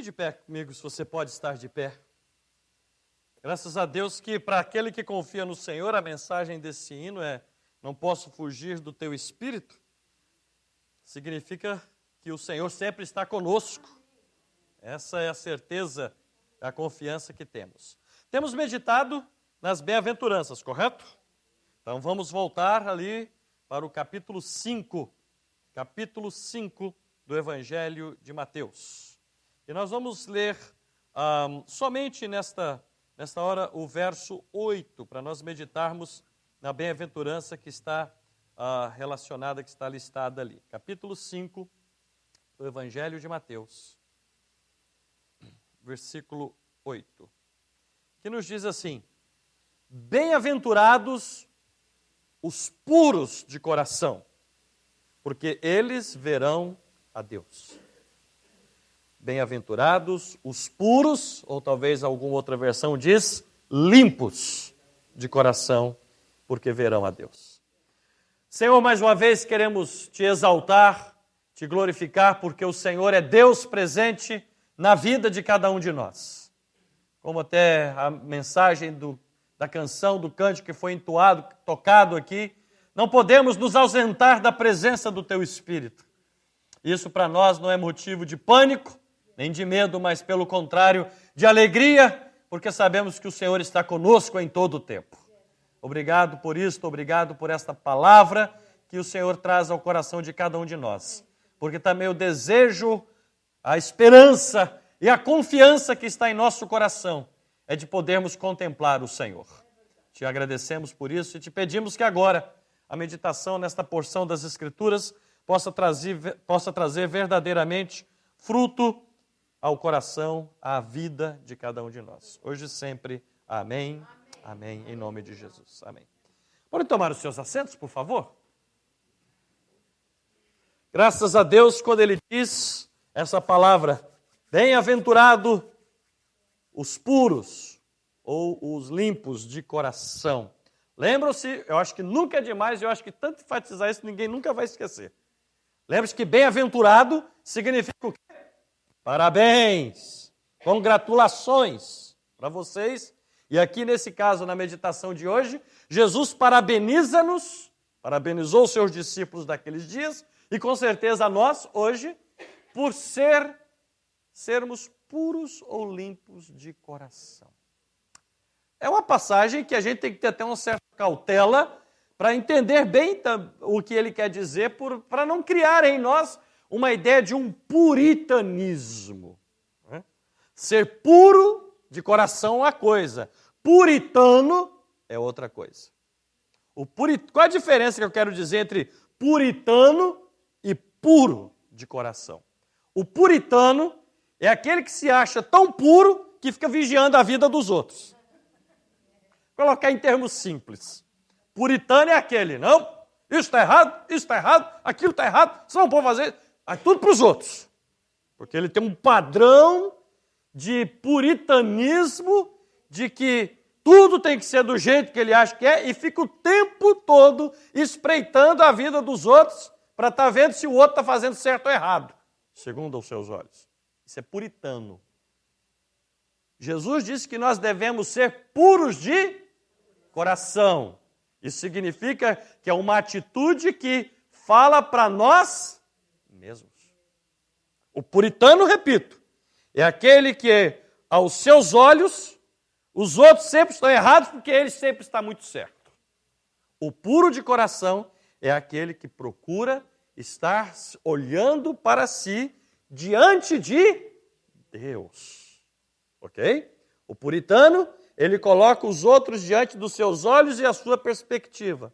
Fique de pé comigo, se você pode estar de pé. Graças a Deus que para aquele que confia no Senhor, a mensagem desse hino é: não posso fugir do teu espírito. Significa que o Senhor sempre está conosco. Essa é a certeza, a confiança que temos. Temos meditado nas bem-aventuranças, correto? Então vamos voltar ali para o capítulo 5 do Evangelho de Mateus. E nós vamos ler somente nesta hora o verso 8, para nós meditarmos na bem-aventurança que está relacionada, que está listada ali. Capítulo 5 do Evangelho de Mateus, versículo 8, que nos diz assim: bem-aventurados os puros de coração, porque eles verão a Deus. Bem-aventurados os puros, ou talvez alguma outra versão diz, limpos de coração, porque verão a Deus. Senhor, mais uma vez queremos te exaltar, te glorificar, porque o Senhor é Deus presente na vida de cada um de nós. Como até a mensagem da canção, do cântico que foi entoado, tocado aqui, não podemos nos ausentar da presença do Teu Espírito. Isso para nós não é motivo de pânico, nem de medo, mas pelo contrário, de alegria, porque sabemos que o Senhor está conosco em todo o tempo. Obrigado por isto, obrigado por esta palavra que o Senhor traz ao coração de cada um de nós. Porque também o desejo, a esperança e a confiança que está em nosso coração é de podermos contemplar o Senhor. Te agradecemos por isso e te pedimos que agora a meditação nesta porção das Escrituras possa trazer verdadeiramente fruto ao coração, à vida de cada um de nós. Hoje e sempre, amém, amém, em nome de Jesus, amém. Podem tomar os seus assentos, por favor? Graças a Deus, quando Ele diz essa palavra, bem-aventurado os puros ou os limpos de coração. Lembram-se, eu acho que nunca é demais, eu acho que tanto enfatizar isso, ninguém nunca vai esquecer. Lembre-se que bem-aventurado significa o quê? Parabéns, congratulações para vocês. E aqui nesse caso, na meditação de hoje, Jesus parabenizou os seus discípulos daqueles dias e com certeza a nós hoje, por sermos puros ou limpos de coração. É uma passagem que a gente tem que ter até uma certa cautela para entender bem o que ele quer dizer, para não criar em nós uma ideia de um puritanismo. Né? Ser puro de coração é uma coisa, puritano é outra coisa. Qual a diferença que eu quero dizer entre puritano e puro de coração? O puritano é aquele que se acha tão puro que fica vigiando a vida dos outros. Vou colocar em termos simples. Puritano é aquele, não, isso está errado, aquilo está errado, você não pode fazer, tudo para os outros. Porque ele tem um padrão de puritanismo, de que tudo tem que ser do jeito que ele acha que é, e fica o tempo todo espreitando a vida dos outros para estar vendo se o outro está fazendo certo ou errado, segundo os seus olhos. Isso é puritano. Jesus disse que nós devemos ser puros de coração. Isso significa que é uma atitude que fala para nós mesmos. O puritano, repito, é aquele que, aos seus olhos, os outros sempre estão errados porque ele sempre está muito certo. O puro de coração é aquele que procura estar olhando para si diante de Deus. Ok? O puritano, ele coloca os outros diante dos seus olhos e a sua perspectiva.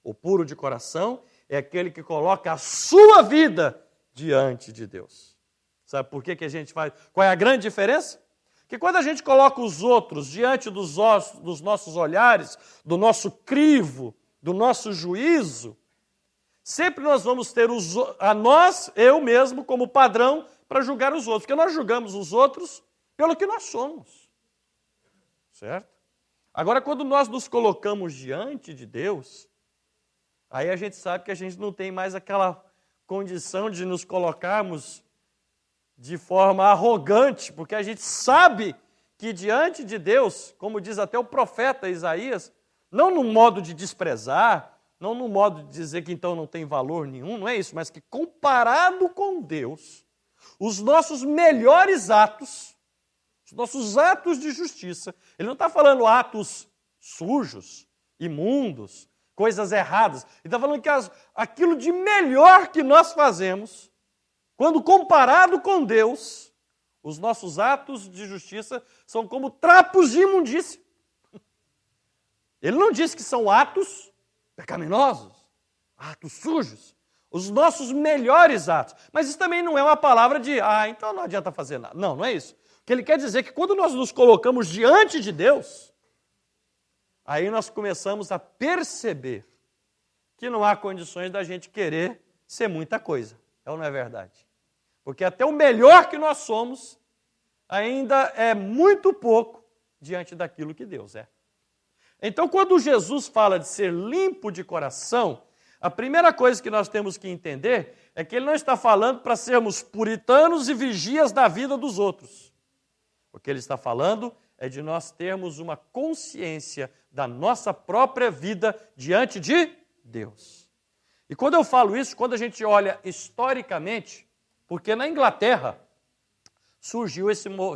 O puro de coração é aquele que coloca a sua vida diante de Deus. Sabe por que a gente faz? Qual é a grande diferença? Que quando a gente coloca os outros diante dos nossos olhares, do nosso crivo, do nosso juízo, sempre nós vamos ter eu mesmo, como padrão para julgar os outros. Porque nós julgamos os outros pelo que nós somos. Certo? Agora, quando nós nos colocamos diante de Deus, aí a gente sabe que a gente não tem mais aquela condição de nos colocarmos de forma arrogante, porque a gente sabe que diante de Deus, como diz até o profeta Isaías, não no modo de desprezar, não no modo de dizer que então não tem valor nenhum, não é isso, mas que comparado com Deus, os nossos melhores atos, os nossos atos de justiça, ele não está falando atos sujos, imundos, coisas erradas, ele está falando que aquilo de melhor que nós fazemos, quando comparado com Deus, os nossos atos de justiça são como trapos de imundícia. Ele não diz que são atos pecaminosos, atos sujos, os nossos melhores atos. Mas isso também não é uma palavra de, então não adianta fazer nada. Não, não é isso. O que ele quer dizer é que quando nós nos colocamos diante de Deus, aí nós começamos a perceber que não há condições da gente querer ser muita coisa. É ou não é verdade? Porque até o melhor que nós somos ainda é muito pouco diante daquilo que Deus é. Então, quando Jesus fala de ser limpo de coração, a primeira coisa que nós temos que entender é que ele não está falando para sermos puritanos e vigias da vida dos outros. O que ele está falando é de nós termos uma consciência da nossa própria vida diante de Deus. E quando eu falo isso, quando a gente olha historicamente, porque na Inglaterra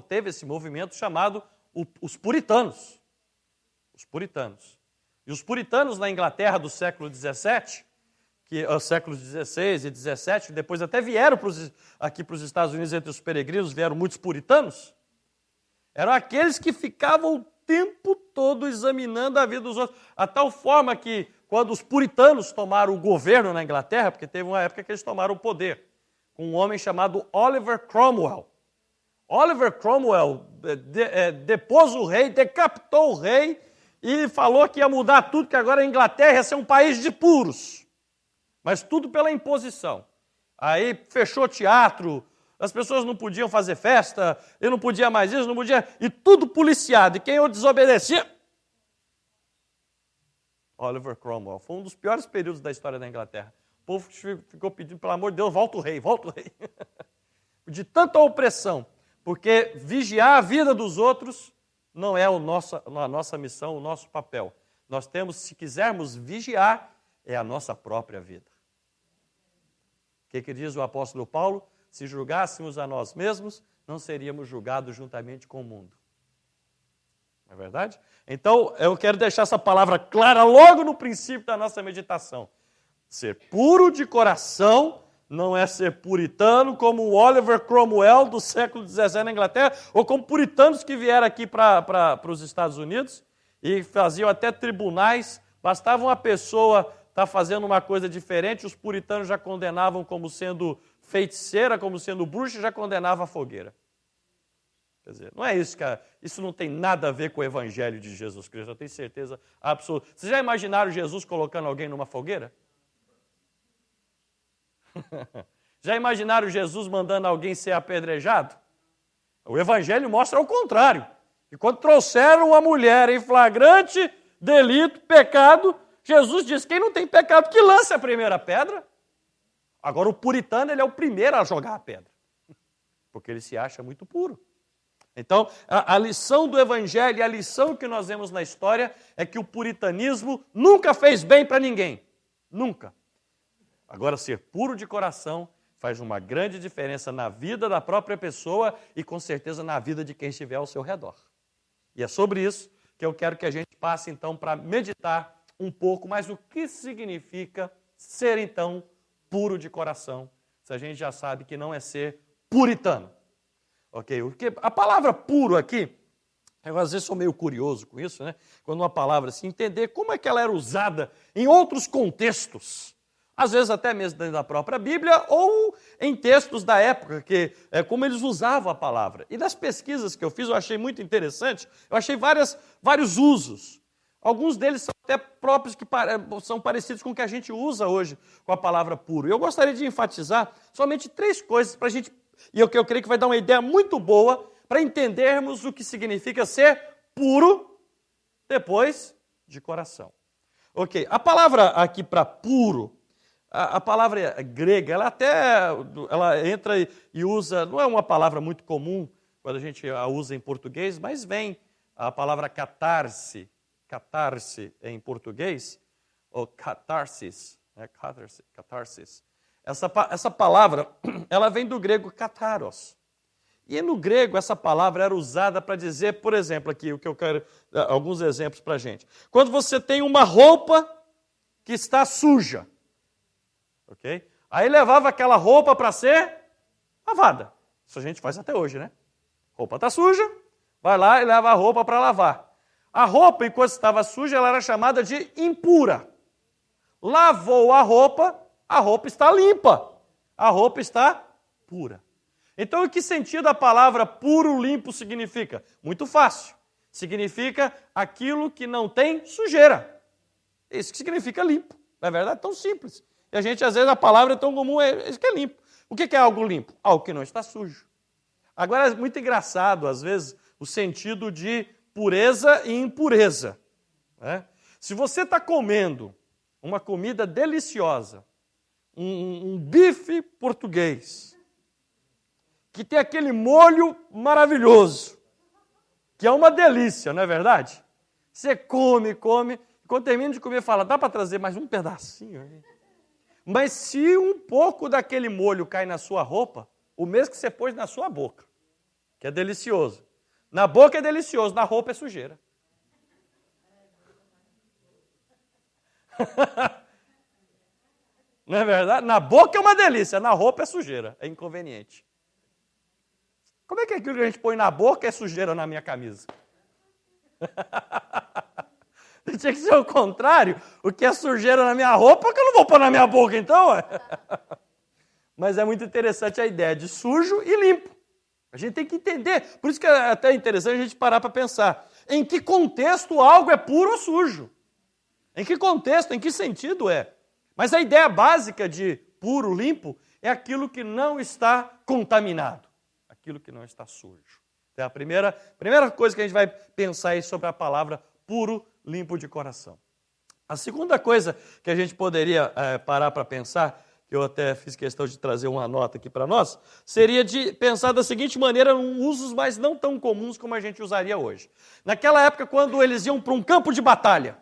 teve esse movimento chamado os puritanos. Os puritanos. E os puritanos na Inglaterra do século XVII, séculos XVI e XVII, depois até vieram aqui para os Estados Unidos, entre os peregrinos, vieram muitos puritanos, eram aqueles que ficavam o tempo todo examinando a vida dos outros, a tal forma que, quando os puritanos tomaram o governo na Inglaterra, porque teve uma época que eles tomaram o poder, com um homem chamado Oliver Cromwell. Oliver Cromwell depôs o rei, decapitou o rei e falou que ia mudar tudo, que agora a Inglaterra ia ser um país de puros. Mas tudo pela imposição. Aí fechou teatro, as pessoas não podiam fazer festa, eu não podia mais isso, não podia... E tudo policiado, e quem eu desobedecia... Oliver Cromwell. Foi um dos piores períodos da história da Inglaterra. O povo ficou pedindo, pelo amor de Deus, volta o rei, volta o rei. De tanta opressão, porque vigiar a vida dos outros não é a nossa missão, o nosso papel. Nós temos, se quisermos vigiar, é a nossa própria vida. O que diz o apóstolo Paulo? Se julgássemos a nós mesmos, não seríamos julgados juntamente com o mundo. Não é verdade? Então, eu quero deixar essa palavra clara logo no princípio da nossa meditação. Ser puro de coração não é ser puritano como o Oliver Cromwell do século XVII na Inglaterra, ou como puritanos que vieram aqui para os Estados Unidos e faziam até tribunais. Bastava uma pessoa estar fazendo uma coisa diferente, os puritanos já condenavam como sendo feiticeira, como sendo bruxa, já condenavam a fogueira. Quer dizer, não é isso, cara. Isso não tem nada a ver com o evangelho de Jesus Cristo, eu tenho certeza absoluta. Vocês já imaginaram Jesus colocando alguém numa fogueira? Já imaginaram Jesus mandando alguém ser apedrejado? O evangelho mostra o contrário. E quando trouxeram uma mulher em flagrante delito, pecado, Jesus disse, quem não tem pecado que lance a primeira pedra. Agora o puritano, ele é o primeiro a jogar a pedra, porque ele se acha muito puro. Então, a lição do evangelho, a lição que nós vemos na história é que o puritanismo nunca fez bem para ninguém. Nunca. Agora, ser puro de coração faz uma grande diferença na vida da própria pessoa e, com certeza, na vida de quem estiver ao seu redor. E é sobre isso que eu quero que a gente passe, então, para meditar um pouco mais o que significa ser, então, puro de coração, se a gente já sabe que não é ser puritano. Ok? Porque a palavra puro aqui, eu às vezes sou meio curioso com isso, né? Quando uma palavra assim, entender como é que ela era usada em outros contextos. Às vezes até mesmo dentro da própria Bíblia ou em textos da época, que é como eles usavam a palavra. E das pesquisas que eu fiz, eu achei muito interessante, eu achei vários usos. Alguns deles são até próprios que são parecidos com o que a gente usa hoje com a palavra puro. Eu gostaria de enfatizar somente 3 coisas para a gente, e eu creio que vai dar uma ideia muito boa para entendermos o que significa ser puro depois de coração. Ok, a palavra aqui para puro, A palavra grega, ela entra e usa, não é uma palavra muito comum quando a gente a usa em português, mas vem a palavra catarse em português, ou catarsis, né? Catarsis. Essa palavra, ela vem do grego kataros. E no grego essa palavra era usada para dizer, por exemplo, aqui, o que eu quero, alguns exemplos para a gente. Quando você tem uma roupa que está suja, ok? Aí levava aquela roupa para ser lavada. Isso a gente faz até hoje, né? Roupa está suja, vai lá e leva a roupa para lavar. A roupa, enquanto estava suja, ela era chamada de impura. Lavou a roupa está limpa. A roupa está pura. Então, em que sentido a palavra puro, limpo significa? Muito fácil. Significa aquilo que não tem sujeira. Isso que significa limpo. Na verdade, é tão simples. E a gente, às vezes, a palavra é tão comum, isso que é limpo. O que é algo limpo? Algo que não está sujo. Agora, é muito engraçado, às vezes, o sentido de pureza e impureza. Né? Se você está comendo uma comida deliciosa, um bife português, que tem aquele molho maravilhoso, que é uma delícia, não é verdade? Você come, quando termina de comer, fala, dá para trazer mais um pedacinho aí? Mas se um pouco daquele molho cai na sua roupa, o mesmo que você pôs na sua boca, que é delicioso. Na boca é delicioso, na roupa é sujeira. Não é verdade? Na boca é uma delícia, na roupa é sujeira, é inconveniente. Como é que aquilo que a gente põe na boca é sujeira na minha camisa? Tinha que ser o contrário. O que é sujeira na minha roupa, que eu não vou pôr na minha boca, então. Mas é muito interessante a ideia de sujo e limpo. A gente tem que entender. Por isso que é até interessante a gente parar para pensar. Em que contexto algo é puro ou sujo? Em que contexto, em que sentido é? Mas a ideia básica de puro, limpo, é aquilo que não está contaminado. Aquilo que não está sujo. Então, a primeira coisa que a gente vai pensar aí sobre a palavra puro, limpo de coração. A segunda coisa que a gente poderia parar para pensar, que eu até fiz questão de trazer uma nota aqui para nós, seria de pensar da seguinte maneira, em usos mais não tão comuns como a gente usaria hoje. Naquela época, quando eles iam para um campo de batalha,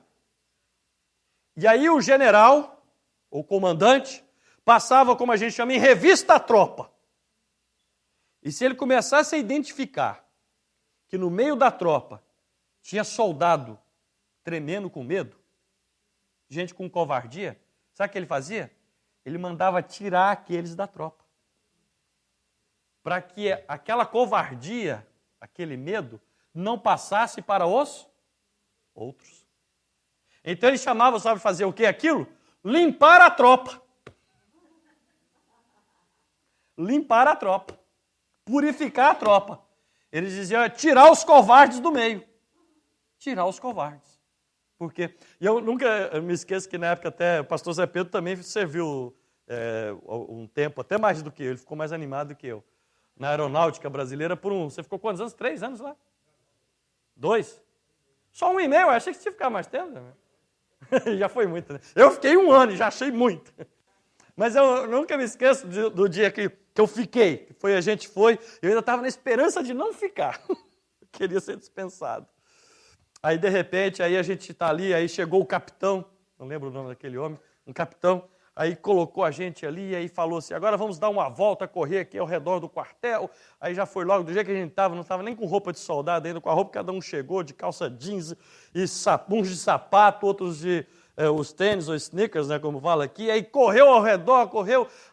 e aí o general, ou comandante, passava, como a gente chama, em revista a tropa. E se ele começasse a identificar que no meio da tropa tinha soldado tremendo com medo, gente com covardia, sabe o que ele fazia? Ele mandava tirar aqueles da tropa. Para que aquela covardia, aquele medo, não passasse para os outros. Então ele chamava, sabe fazer o que aquilo? Limpar a tropa. Limpar a tropa. Purificar a tropa. Eles diziam, tirar os covardes do meio. Tirar os covardes. Por quê? E eu nunca me esqueço que na época até o pastor Zé Pedro também serviu um tempo, até mais do que eu, ele ficou mais animado do que eu, na aeronáutica brasileira por Você ficou quantos anos? 3 anos lá? 2? Só 1 e meio? Eu achei que você ia ficar mais tempo. Né? Já foi muito, né? Eu fiquei 1 ano e já achei muito. Mas eu nunca me esqueço do dia que eu fiquei. A gente foi, eu ainda estava na esperança de não ficar. Eu queria ser dispensado. Aí, de repente, aí a gente está ali, aí chegou o capitão, não lembro o nome daquele homem, um capitão, aí colocou a gente ali e aí falou assim, agora vamos dar uma volta, correr aqui ao redor do quartel. Aí já foi logo, do jeito que a gente estava, não estava nem com roupa de soldado ainda, com a roupa que cada um chegou, de calça jeans, e uns de sapato, outros de os tênis ou sneakers, né, como fala aqui, aí correu ao redor,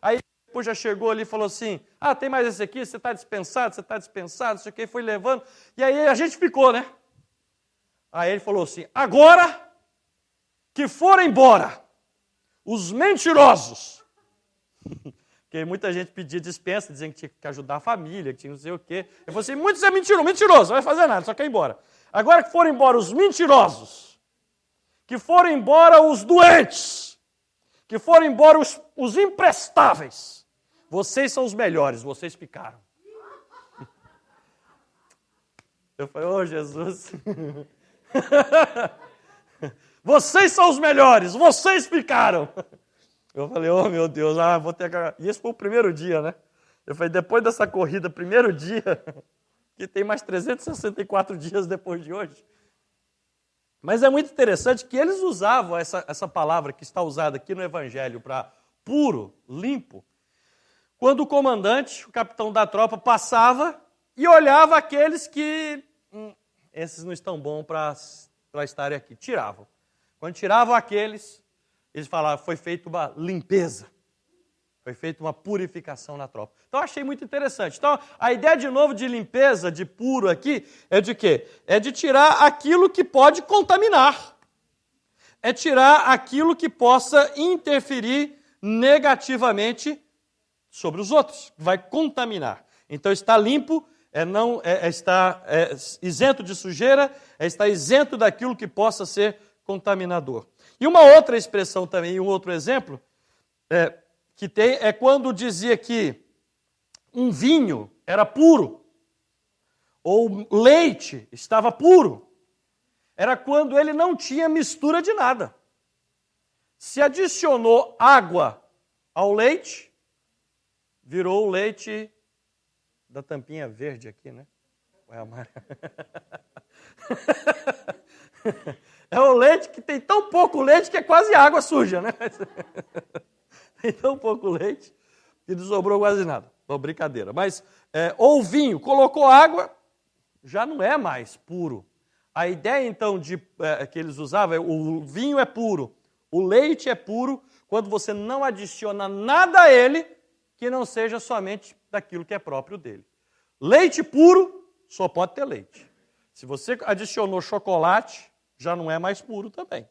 aí depois já chegou ali e falou assim, tem mais esse aqui, você está dispensado, isso aqui, foi levando, e aí a gente ficou, né? Aí ele falou assim, agora que foram embora os mentirosos, porque muita gente pedia dispensa, dizendo que tinha que ajudar a família, que tinha não sei o quê. Ele falou assim, muitos é mentiroso, não vai fazer nada, só quer ir embora. Agora que foram embora os mentirosos, que foram embora os doentes, que foram embora os imprestáveis, vocês são os melhores, vocês ficaram. Eu falei, Jesus... Vocês são os melhores, vocês ficaram. Eu falei, oh meu Deus, vou ter que... E esse foi o primeiro dia, né? Eu falei, depois dessa corrida, primeiro dia, que tem mais 364 dias depois de hoje. Mas é muito interessante que eles usavam essa palavra que está usada aqui no Evangelho para puro, limpo, quando o comandante, o capitão da tropa, passava e olhava aqueles que esses não estão bons para estarem aqui. Tiravam. Quando tiravam aqueles, eles falavam, foi feita uma limpeza. Foi feita uma purificação na tropa. Então, achei muito interessante. Então, a ideia, de novo, de limpeza, de puro aqui, é de quê? É de tirar aquilo que pode contaminar. É tirar aquilo que possa interferir negativamente sobre os outros. Vai contaminar. Então, está limpo, está isento de sujeira, está isento daquilo que possa ser contaminador. E uma outra expressão também, um outro exemplo, que tem é quando dizia que um vinho era puro, ou leite estava puro. Era quando ele não tinha mistura de nada. Se adicionou água ao leite, virou o leite da tampinha verde aqui, né? É amarelo. É o leite que tem tão pouco leite que é quase água suja, né? Tem tão pouco leite que não sobrou quase nada. Bom, brincadeira. Mas, ou vinho, colocou água, já não é mais puro. A ideia, então, que eles usavam é o vinho é puro, o leite é puro, quando você não adiciona nada a ele que não seja somente daquilo que é próprio dele. Leite puro só pode ter leite. Se você adicionou chocolate, já não é mais puro também.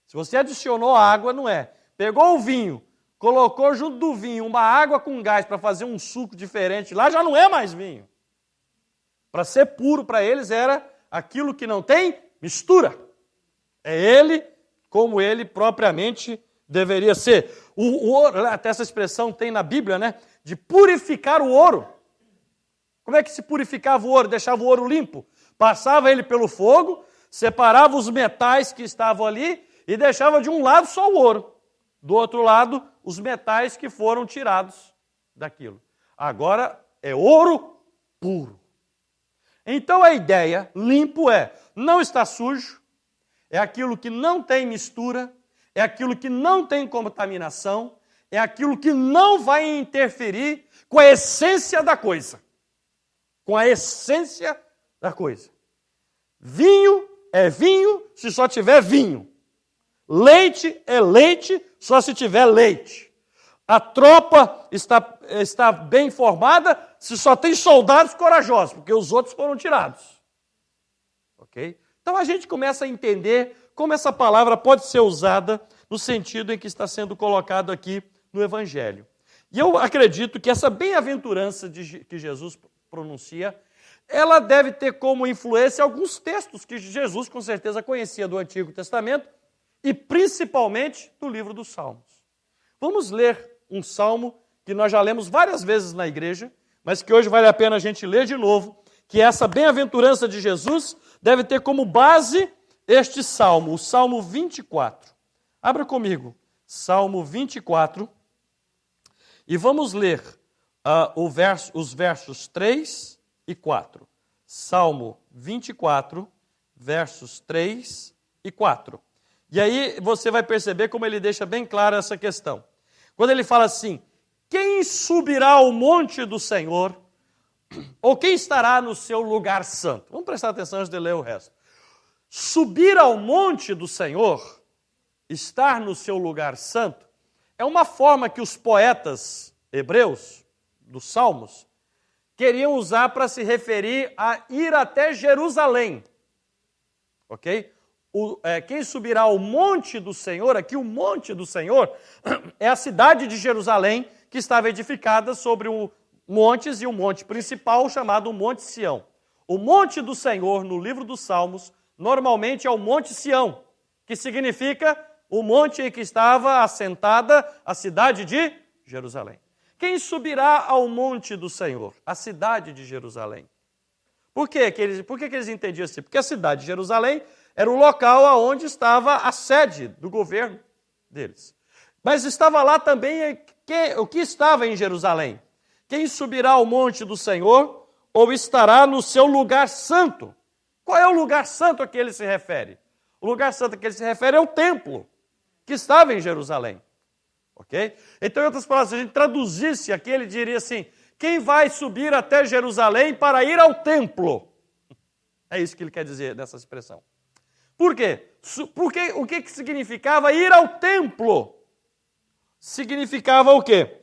Se você adicionou água, não é. Pegou o vinho, colocou junto do vinho uma água com gás para fazer um suco diferente lá, já não é mais vinho. Para ser puro para eles era aquilo que não tem mistura. É ele como ele propriamente deveria ser. O ouro, até essa expressão tem na Bíblia, né? De purificar o ouro. Como é que se purificava o ouro? Deixava o ouro limpo. Passava ele pelo fogo, separava os metais que estavam ali e deixava de um lado só o ouro. Do outro lado, os metais que foram tirados daquilo. Agora é ouro puro. Então a ideia, limpo não está sujo, é aquilo que não tem mistura, é aquilo que não tem contaminação, é aquilo que não vai interferir com a essência da coisa. Com a essência da coisa. Vinho é vinho se só tiver vinho. Leite é leite só se tiver leite. A tropa está bem formada se só tem soldados corajosos, porque os outros foram tirados. Ok? Então a gente começa a entender como essa palavra pode ser usada no sentido em que está sendo colocado aqui no Evangelho. E eu acredito que essa bem-aventurança que Jesus pronuncia, ela deve ter como influência alguns textos que Jesus com certeza conhecia do Antigo Testamento e principalmente do livro dos Salmos. Vamos ler um salmo que nós já lemos várias vezes na igreja, mas que hoje vale a pena a gente ler de novo, que essa bem-aventurança de Jesus deve ter como base este salmo, o Salmo 24. Abra comigo, Salmo 24, e vamos ler os versos 3 e 4. Salmo 24, versos 3 e 4. E aí você vai perceber como ele deixa bem clara essa questão. Quando ele fala assim, quem subirá ao monte do Senhor, ou quem estará no seu lugar santo? Vamos prestar atenção antes de ler o resto. Subir ao monte do Senhor, estar no seu lugar santo, é uma forma que os poetas hebreus, dos Salmos, queriam usar para se referir a ir até Jerusalém. Ok? Quem subirá ao monte do Senhor, aqui o monte do Senhor, é a cidade de Jerusalém, que estava edificada sobre montes e um monte principal chamado Monte Sião. O monte do Senhor, no livro dos Salmos, normalmente é o Monte Sião, que significa o monte em que estava assentada a cidade de Jerusalém. Quem subirá ao monte do Senhor? A cidade de Jerusalém. Por que eles entendiam assim? Porque a cidade de Jerusalém era o local onde estava a sede do governo deles. Mas estava lá também o que estava em Jerusalém. Quem subirá ao monte do Senhor ou estará no seu lugar santo? Qual é o lugar santo a que ele se refere? O lugar santo a que ele se refere é o templo, que estava em Jerusalém. Ok? Então, em outras palavras, se a gente traduzisse aqui, ele diria assim: quem vai subir até Jerusalém para ir ao templo? É isso que ele quer dizer nessa expressão. Por quê? Porque o que significava ir ao templo? Significava o quê?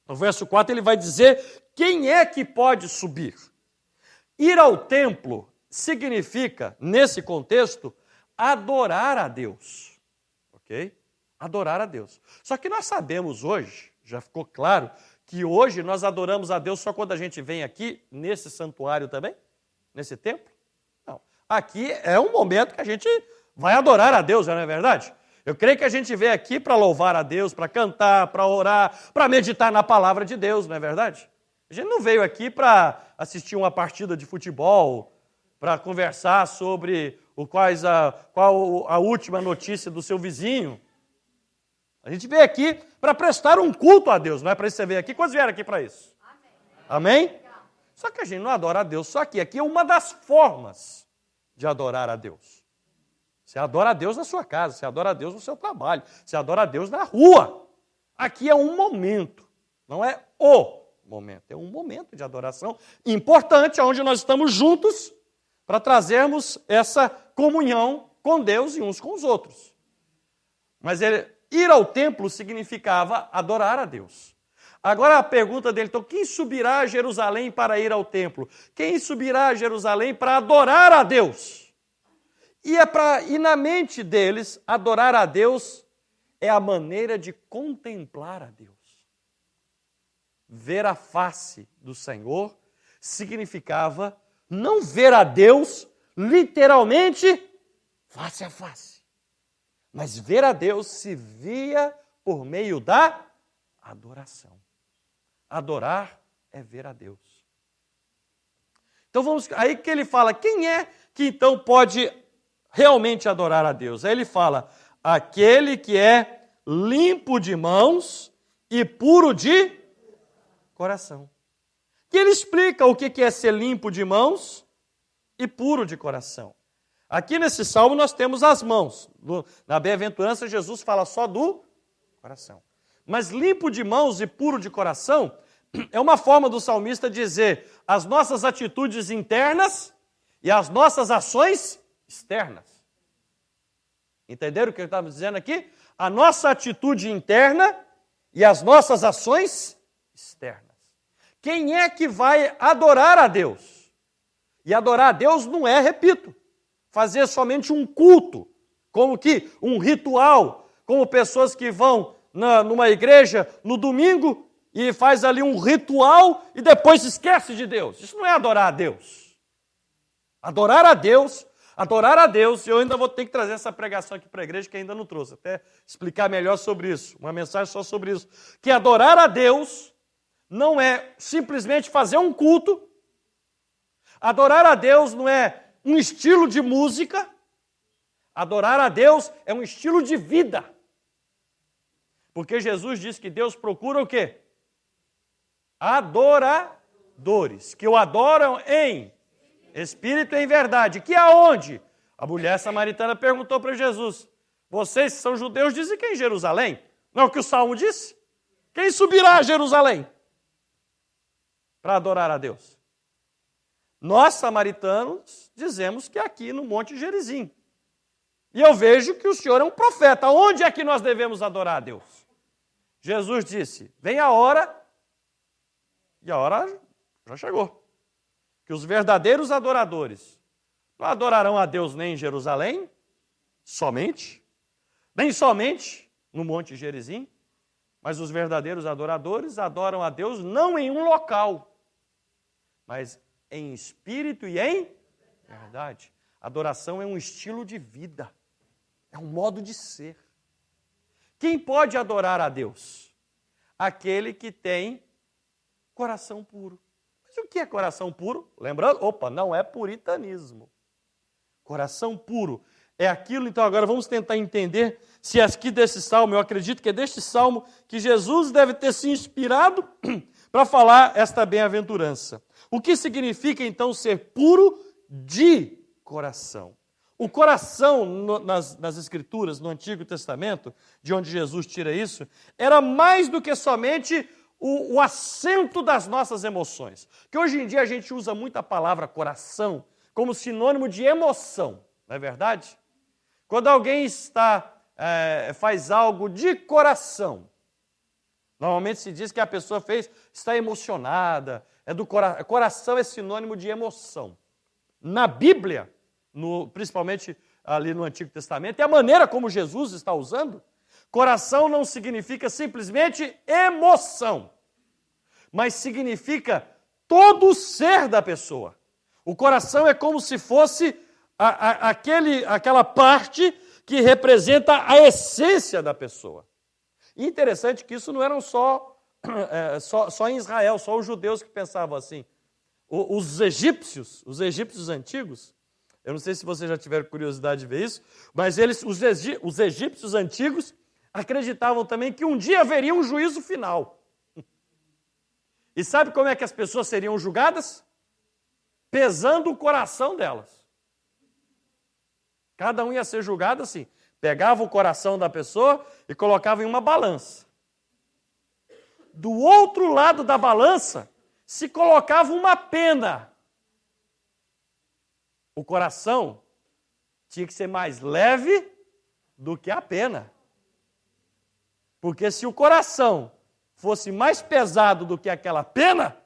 No verso 4 ele vai dizer quem é que pode subir. Ir ao templo significa, nesse contexto, adorar a Deus. Ok? Adorar a Deus. Só que nós sabemos hoje, já ficou claro, que hoje nós adoramos a Deus só quando a gente vem aqui, nesse santuário também, nesse templo. Não. Aqui é um momento que a gente vai adorar a Deus, não é verdade? Eu creio que a gente veio aqui para louvar a Deus, para cantar, para orar, para meditar na palavra de Deus, não é verdade? A gente não veio aqui para assistir uma partida de futebol, para conversar sobre qual a última notícia do seu vizinho. A gente veio aqui para prestar um culto a Deus, não é para isso que você veio aqui? Quantos vieram aqui para isso? Amém? Amém? Só que a gente não adora a Deus só aqui. Aqui é uma das formas de adorar a Deus. Você adora a Deus na sua casa, você adora a Deus no seu trabalho, você adora a Deus na rua. Aqui é um momento, não é o momento, é um momento de adoração importante, onde nós estamos juntos para trazermos essa comunhão com Deus e uns com os outros. Mas ir ao templo significava adorar a Deus. Agora a pergunta dele, então, quem subirá a Jerusalém para ir ao templo? Quem subirá a Jerusalém para adorar a Deus? E na mente deles, adorar a Deus é a maneira de contemplar a Deus. Ver a face do Senhor significava não ver a Deus literalmente face a face, mas ver a Deus se via por meio da adoração. Adorar é ver a Deus. Então aí que ele fala, quem é que então pode realmente adorar a Deus? Aí ele fala, aquele que é limpo de mãos e puro de coração. E ele explica o que é ser limpo de mãos e puro de coração. Aqui nesse salmo nós temos as mãos. Na bem-aventurança Jesus fala só do coração. Mas limpo de mãos e puro de coração é uma forma do salmista dizer as nossas atitudes internas e as nossas ações externas. Entenderam o que eu estava dizendo aqui? A nossa atitude interna e as nossas ações externas. Quem é que vai adorar a Deus? E adorar a Deus não é, repito, fazer somente um culto, como que um ritual, como pessoas que vão numa igreja no domingo e faz ali um ritual e depois esquece de Deus. Isso não é adorar a Deus. Adorar a Deus, eu ainda vou ter que trazer essa pregação aqui para a igreja que ainda não trouxe, até explicar melhor sobre isso, uma mensagem só sobre isso. Que adorar a Deus não é simplesmente fazer um culto, adorar a Deus não é um estilo de música, adorar a Deus é um estilo de vida. Porque Jesus diz que Deus procura o quê? Adoradores, que o adoram em espírito e em verdade. Que aonde? A mulher samaritana perguntou para Jesus, vocês que são judeus dizem que é em Jerusalém. Não é o que o Salmo disse? Quem subirá a Jerusalém para adorar a Deus? Nós, samaritanos, dizemos que é aqui no Monte Gerizim. E eu vejo que o Senhor é um profeta. Onde é que nós devemos adorar a Deus? Jesus disse, vem a hora, e a hora já chegou, que os verdadeiros adoradores não adorarão a Deus nem em Jerusalém, somente, nem somente no Monte Gerizim, mas os verdadeiros adoradores adoram a Deus não em um local, mas em espírito e em verdade. Adoração é um estilo de vida, é um modo de ser. Quem pode adorar a Deus? Aquele que tem coração puro. Mas o que é coração puro? Lembrando, não é puritanismo. Coração puro é aquilo. Então agora vamos tentar entender se aqui desse salmo, eu acredito que é deste salmo que Jesus deve ter se inspirado para falar esta bem-aventurança. O que significa então ser puro de coração? O coração nas Escrituras, no Antigo Testamento, de onde Jesus tira isso, era mais do que somente o assento das nossas emoções. Que hoje em dia a gente usa muito a palavra coração como sinônimo de emoção, não é verdade? Quando alguém faz algo de coração, normalmente se diz que a pessoa está emocionada, coração é sinônimo de emoção. Na Bíblia, principalmente ali no Antigo Testamento, e a maneira como Jesus está usando, coração não significa simplesmente emoção, mas significa todo o ser da pessoa. O coração é como se fosse aquela parte que representa a essência da pessoa. E interessante que isso não eram só em Israel, só os judeus que pensavam assim. Os egípcios antigos, eu não sei se vocês já tiveram curiosidade de ver isso, mas os egípcios antigos acreditavam também que um dia haveria um juízo final. E sabe como é que as pessoas seriam julgadas? Pesando o coração delas. Cada um ia ser julgado assim. Pegava o coração da pessoa e colocava em uma balança. Do outro lado da balança se colocava uma pena. O coração tinha que ser mais leve do que a pena. Porque se o coração fosse mais pesado do que aquela pena,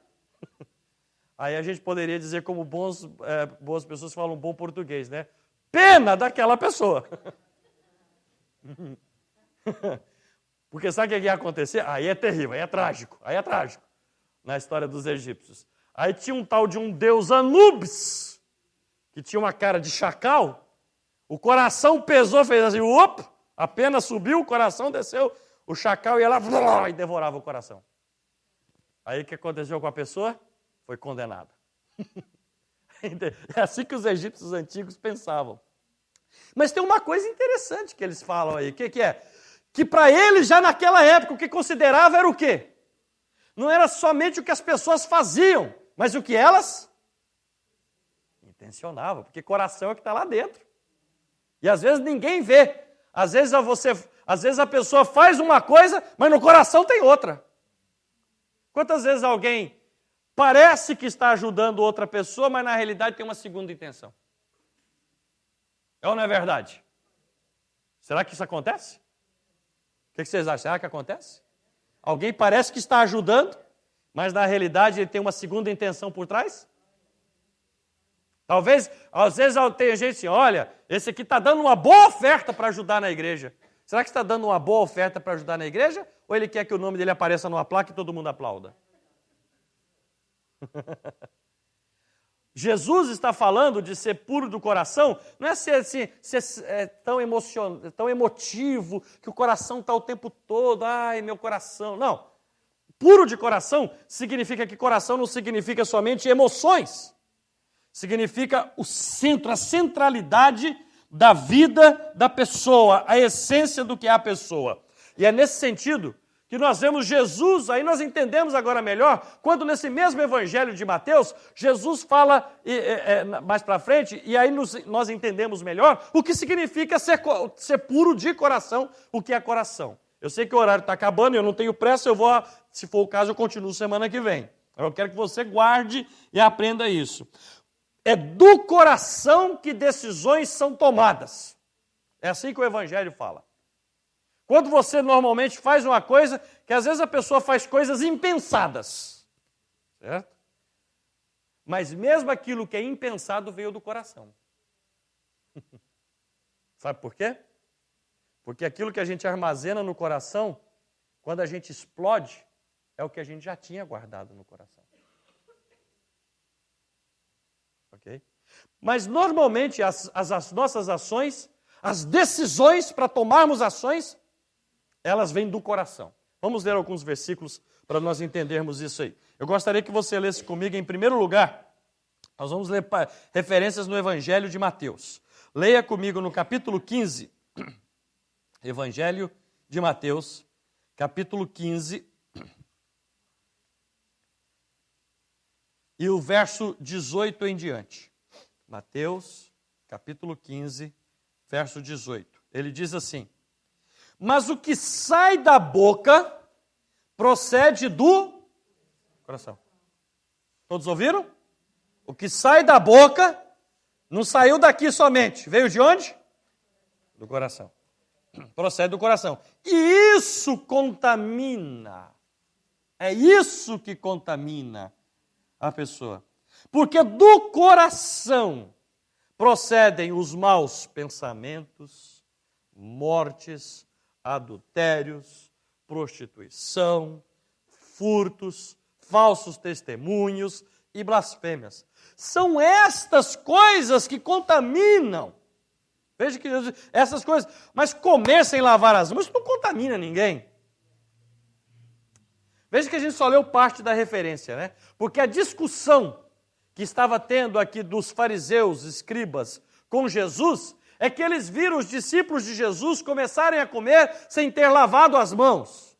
aí a gente poderia dizer, como boas pessoas falam bom português, né? Pena daquela pessoa. Porque sabe o que ia acontecer? Aí é terrível, aí é trágico. Na história dos egípcios. Aí tinha um tal de um deus Anubis, que tinha uma cara de chacal, o coração pesou, fez assim, opa, a pena subiu, o coração desceu, o chacal ia lá e devorava o coração. Aí o que aconteceu com a pessoa? Foi condenada. É assim que os egípcios antigos pensavam. Mas tem uma coisa interessante que eles falam aí, o que é? Que para eles, já naquela época, o que considerava era o quê? Não era somente o que as pessoas faziam, mas o que elas intencionavam, porque coração é o que está lá dentro. E às vezes ninguém vê. Às vezes a pessoa faz uma coisa, mas no coração tem outra. Quantas vezes alguém parece que está ajudando outra pessoa, mas na realidade tem uma segunda intenção? É ou não é verdade? Será que isso acontece? O que vocês acham? Será que acontece? Alguém parece que está ajudando, mas na realidade ele tem uma segunda intenção por trás? Talvez, às vezes tem gente assim, olha, esse aqui está dando uma boa oferta para ajudar na igreja. Será que está dando uma boa oferta para ajudar na igreja? Ou ele quer que o nome dele apareça numa placa e todo mundo aplauda? Jesus está falando de ser puro do coração, não é ser tão emotivo, que o coração está o tempo todo, ai meu coração, não. Puro de coração significa que coração não significa somente emoções, significa o centro, a centralidade da vida da pessoa, a essência do que é a pessoa. E é nesse sentido que nós vemos Jesus, aí nós entendemos agora melhor, quando nesse mesmo evangelho de Mateus, Jesus fala mais para frente, e aí nós entendemos melhor o que significa ser puro de coração, o que é coração. Eu sei que o horário está acabando, eu não tenho pressa, se for o caso, eu continuo semana que vem. Eu quero que você guarde e aprenda isso. É do coração que decisões são tomadas. É assim que o evangelho fala. Quando você normalmente faz uma coisa, que às vezes a pessoa faz coisas impensadas, certo? Mas mesmo aquilo que é impensado veio do coração. Sabe por quê? Porque aquilo que a gente armazena no coração, quando a gente explode, é o que a gente já tinha guardado no coração. Ok? Mas normalmente as nossas ações, as decisões para tomarmos ações, elas vêm do coração. Vamos ler alguns versículos para nós entendermos isso aí. Eu gostaria que você lesse comigo, em primeiro lugar, nós vamos ler referências no Evangelho de Mateus. Leia comigo no capítulo 15, Evangelho de Mateus, capítulo 15, e o verso 18 em diante. Mateus, capítulo 15, verso 18. Ele diz assim: mas o que sai da boca procede do coração. Todos ouviram? O que sai da boca não saiu daqui somente. Veio de onde? Do coração. Procede do coração. E isso contamina. É isso que contamina a pessoa. Porque do coração procedem os maus pensamentos, mortes, adultérios, prostituição, furtos, falsos testemunhos e blasfêmias. São estas coisas que contaminam. Veja que essas coisas, mas comer sem lavar as mãos, isso não contamina ninguém. Veja que a gente só leu parte da referência, né? Porque a discussão que estava tendo aqui dos fariseus, escribas, com Jesus, é que eles viram os discípulos de Jesus começarem a comer sem ter lavado as mãos.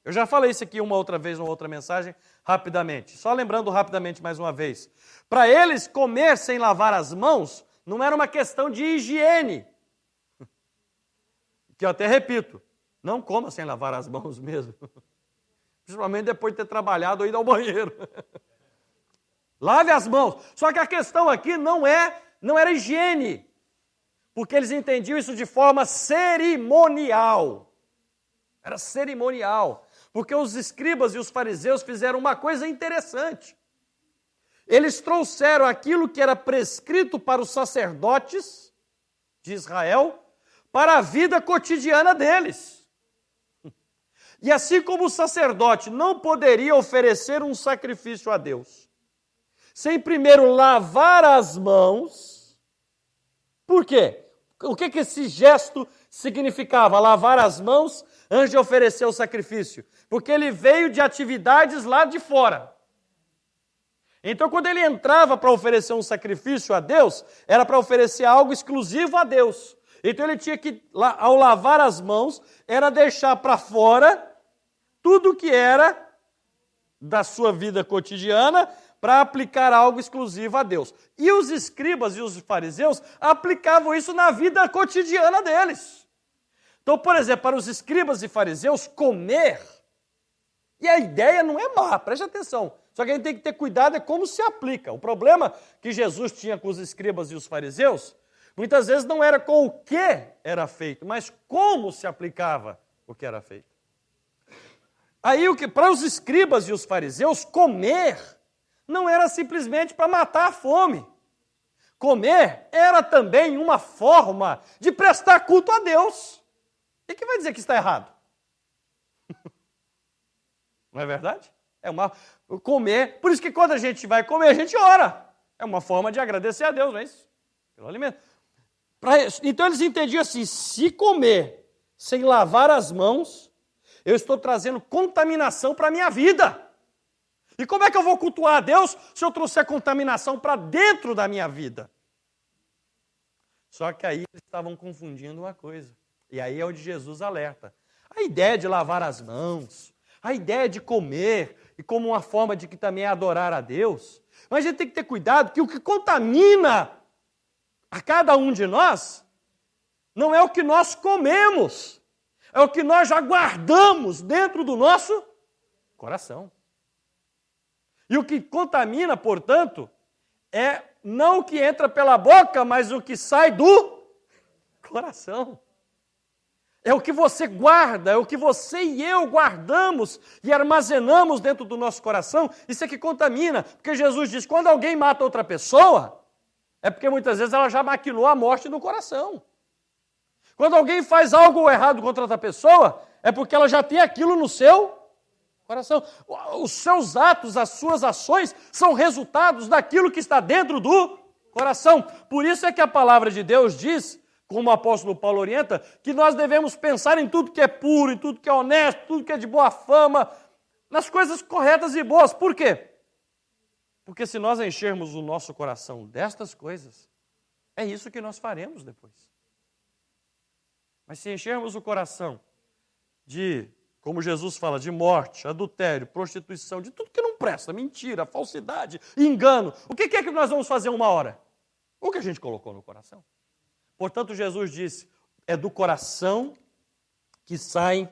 Eu já falei isso aqui uma outra vez, numa outra mensagem, rapidamente. Só lembrando rapidamente mais uma vez. Para eles, comer sem lavar as mãos não era uma questão de higiene. Que eu até repito, não coma sem lavar as mãos mesmo. Principalmente depois de ter trabalhado ou ido ao banheiro. Lave as mãos. Só que a questão aqui não era higiene. Porque eles entendiam isso de forma cerimonial. Era cerimonial. Porque os escribas e os fariseus fizeram uma coisa interessante. Eles trouxeram aquilo que era prescrito para os sacerdotes de Israel para a vida cotidiana deles. E assim como o sacerdote não poderia oferecer um sacrifício a Deus sem primeiro lavar as mãos, por quê? O que esse gesto significava? Lavar as mãos antes de oferecer o sacrifício. Porque ele veio de atividades lá de fora. Então, quando ele entrava para oferecer um sacrifício a Deus, era para oferecer algo exclusivo a Deus. Então, ele tinha que, ao lavar as mãos, era deixar para fora tudo que era da sua vida cotidiana para aplicar algo exclusivo a Deus. E os escribas e os fariseus aplicavam isso na vida cotidiana deles. Então, por exemplo, para os escribas e fariseus, comer, e a ideia não é má, preste atenção, só que a gente tem que ter cuidado é como se aplica. O problema que Jesus tinha com os escribas e os fariseus, muitas vezes não era com o que era feito, mas como se aplicava o que era feito. Aí, para os escribas e os fariseus, comer não era simplesmente para matar a fome. Comer era também uma forma de prestar culto a Deus. E quem vai dizer que está errado? Não é verdade? Comer, por isso que quando a gente vai comer, a gente ora. É uma forma de agradecer a Deus, não é isso? Pelo alimento. Então eles entendiam assim, se comer sem lavar as mãos, eu estou trazendo contaminação para a minha vida. E como é que eu vou cultuar a Deus se eu trouxer contaminação para dentro da minha vida? Só que aí eles estavam confundindo uma coisa. E aí é onde Jesus alerta. A ideia de lavar as mãos, a ideia de comer, e como uma forma de que também é adorar a Deus. Mas a gente tem que ter cuidado que o que contamina a cada um de nós não é o que nós comemos, é o que nós já guardamos dentro do nosso coração. E o que contamina, portanto, é não o que entra pela boca, mas o que sai do coração. É o que você guarda, é o que você e eu guardamos e armazenamos dentro do nosso coração, isso é que contamina. Porque Jesus diz, quando alguém mata outra pessoa, é porque muitas vezes ela já maquinou a morte no coração. Quando alguém faz algo errado contra outra pessoa, é porque ela já tem aquilo no seu coração. Os seus atos, as suas ações são resultados daquilo que está dentro do coração. Por isso é que a palavra de Deus diz, como o apóstolo Paulo orienta, que nós devemos pensar em tudo que é puro, em tudo que é honesto, tudo que é de boa fama, nas coisas corretas e boas. Por quê? Porque se nós enchermos o nosso coração destas coisas, É isso que nós faremos depois. Mas se enchermos o coração de, como Jesus fala, de morte, adultério, prostituição, de tudo que não presta, mentira, falsidade, engano, o que é que nós vamos fazer uma hora? O que a gente colocou no coração. Portanto, Jesus disse, é do coração que saem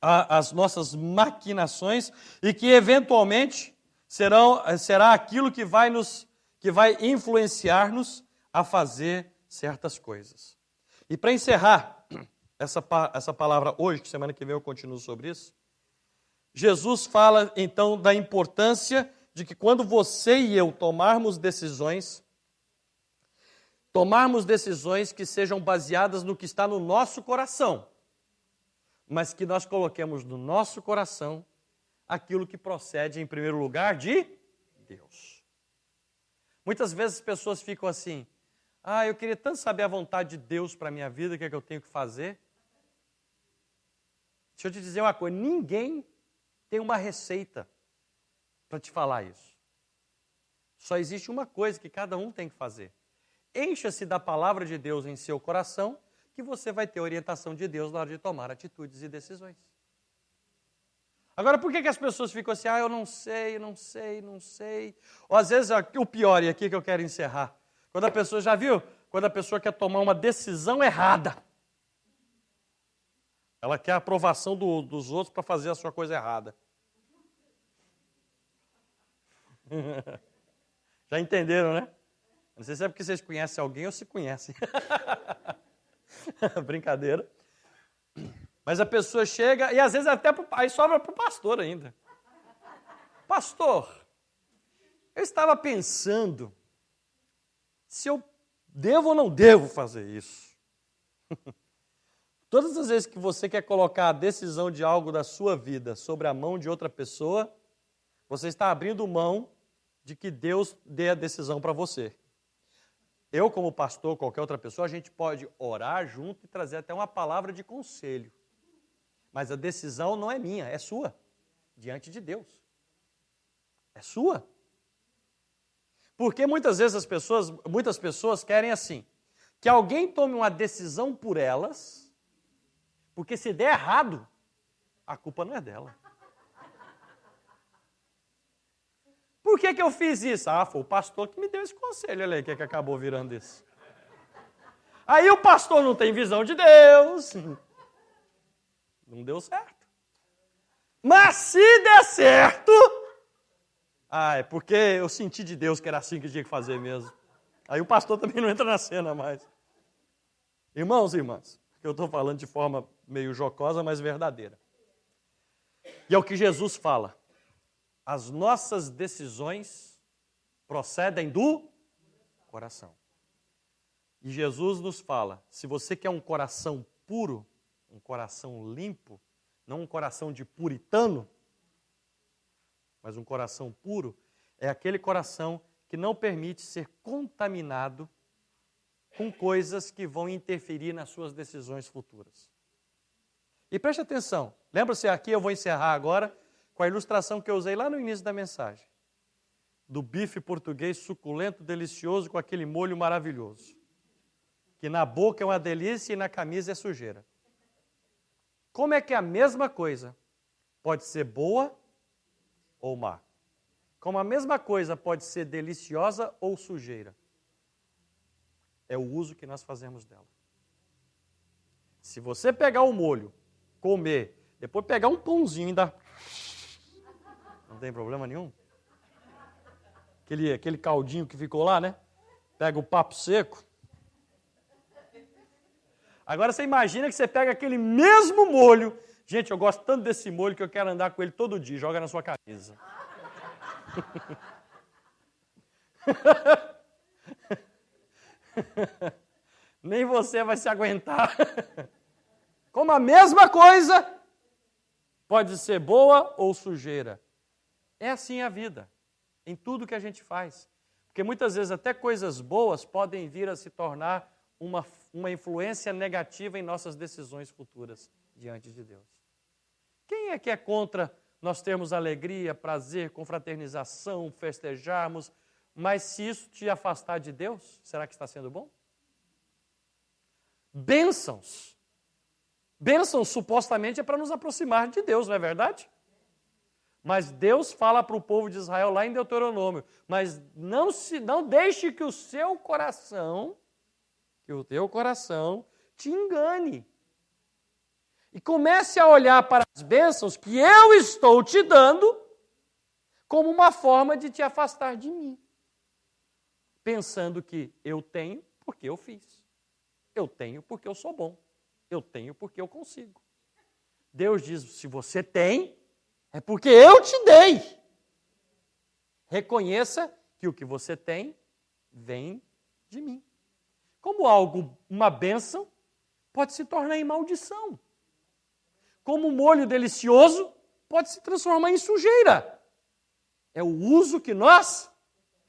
as nossas maquinações e que eventualmente será aquilo que vai influenciar-nos a fazer certas coisas. E para encerrar essa palavra hoje, que semana que vem eu continuo sobre isso, Jesus fala então da importância de que quando você e eu tomarmos decisões que sejam baseadas no que está no nosso coração, mas que nós coloquemos no nosso coração aquilo que procede, em primeiro lugar, de Deus. Muitas vezes as pessoas ficam assim, eu queria tanto saber a vontade de Deus para a minha vida, o que é que eu tenho que fazer. Deixa eu te dizer uma coisa, ninguém tem uma receita para te falar isso. Só existe uma coisa que cada um tem que fazer. Encha-se da palavra de Deus em seu coração, que você vai ter orientação de Deus na hora de tomar atitudes e decisões. Agora, por que as pessoas ficam assim, eu não sei. Ou às vezes, o pior, e aqui que eu quero encerrar, quando a pessoa, já viu? Quando a pessoa quer tomar uma decisão errada. Ela quer a aprovação dos outros para fazer a sua coisa errada. Já entenderam, né? Não sei se é porque vocês conhecem alguém ou se conhecem. Brincadeira. Mas a pessoa chega, e às vezes até aí sobra para o pastor ainda. Pastor, eu estava pensando se eu devo ou não devo fazer isso. Todas as vezes que você quer colocar a decisão de algo da sua vida sobre a mão de outra pessoa, você está abrindo mão de que Deus dê a decisão para você. Eu, como pastor, qualquer outra pessoa, a gente pode orar junto e trazer até uma palavra de conselho. Mas a decisão não é minha, é sua, diante de Deus. É sua. Porque muitas vezes muitas pessoas querem assim, que alguém tome uma decisão por elas, porque se der errado, a culpa não é dela. Por que eu fiz isso? Foi o pastor que me deu esse conselho, olha aí, que acabou virando isso. Aí o pastor não tem visão de Deus. Não deu certo. Mas se der certo, é porque eu senti de Deus que era assim que tinha que fazer mesmo. Aí o pastor também não entra na cena mais. Irmãos e irmãs, eu estou falando de forma meio jocosa, mas verdadeira. E é o que Jesus fala. As nossas decisões procedem do coração. E Jesus nos fala, se você quer um coração puro, um coração limpo, não um coração de puritano, mas um coração puro, é aquele coração que não permite ser contaminado com coisas que vão interferir nas suas decisões futuras. E preste atenção, lembra-se aqui, eu vou encerrar agora, com a ilustração que eu usei lá no início da mensagem, do bife português suculento, delicioso, com aquele molho maravilhoso, que na boca é uma delícia e na camisa é sujeira. Como é que a mesma coisa pode ser boa ou má? Como a mesma coisa pode ser deliciosa ou sujeira? É o uso que nós fazemos dela. Se você pegar o molho, comer, depois pegar um pãozinho e dar... Não tem problema nenhum? Aquele caldinho que ficou lá, né? Pega o papo seco. Agora você imagina que você pega aquele mesmo molho. Gente, eu gosto tanto desse molho que eu quero andar com ele todo dia. Joga na sua camisa. Nem você vai se aguentar. Como a mesma coisa pode ser boa ou sujeira. É assim a vida, em tudo que a gente faz. Porque muitas vezes até coisas boas podem vir a se tornar uma influência negativa em nossas decisões futuras diante de Deus. Quem é que é contra nós termos alegria, prazer, confraternização, festejarmos, mas se isso te afastar de Deus, será que está sendo bom? bênçãos. Bênçãos supostamente é para nos aproximar de Deus, não é verdade? Mas Deus fala para o povo de Israel lá em Deuteronômio, mas não deixe que o seu coração, que o teu coração te engane. E comece a olhar para as bênçãos que eu estou te dando como uma forma de te afastar de mim. Pensando que eu tenho porque eu fiz. Eu tenho porque eu sou bom. Eu tenho porque eu consigo. Deus diz, se você tem, é porque eu te dei. Reconheça que o que você tem vem de mim. Como algo, uma bênção, pode se tornar em maldição. Como um molho delicioso, pode se transformar em sujeira. É o uso que nós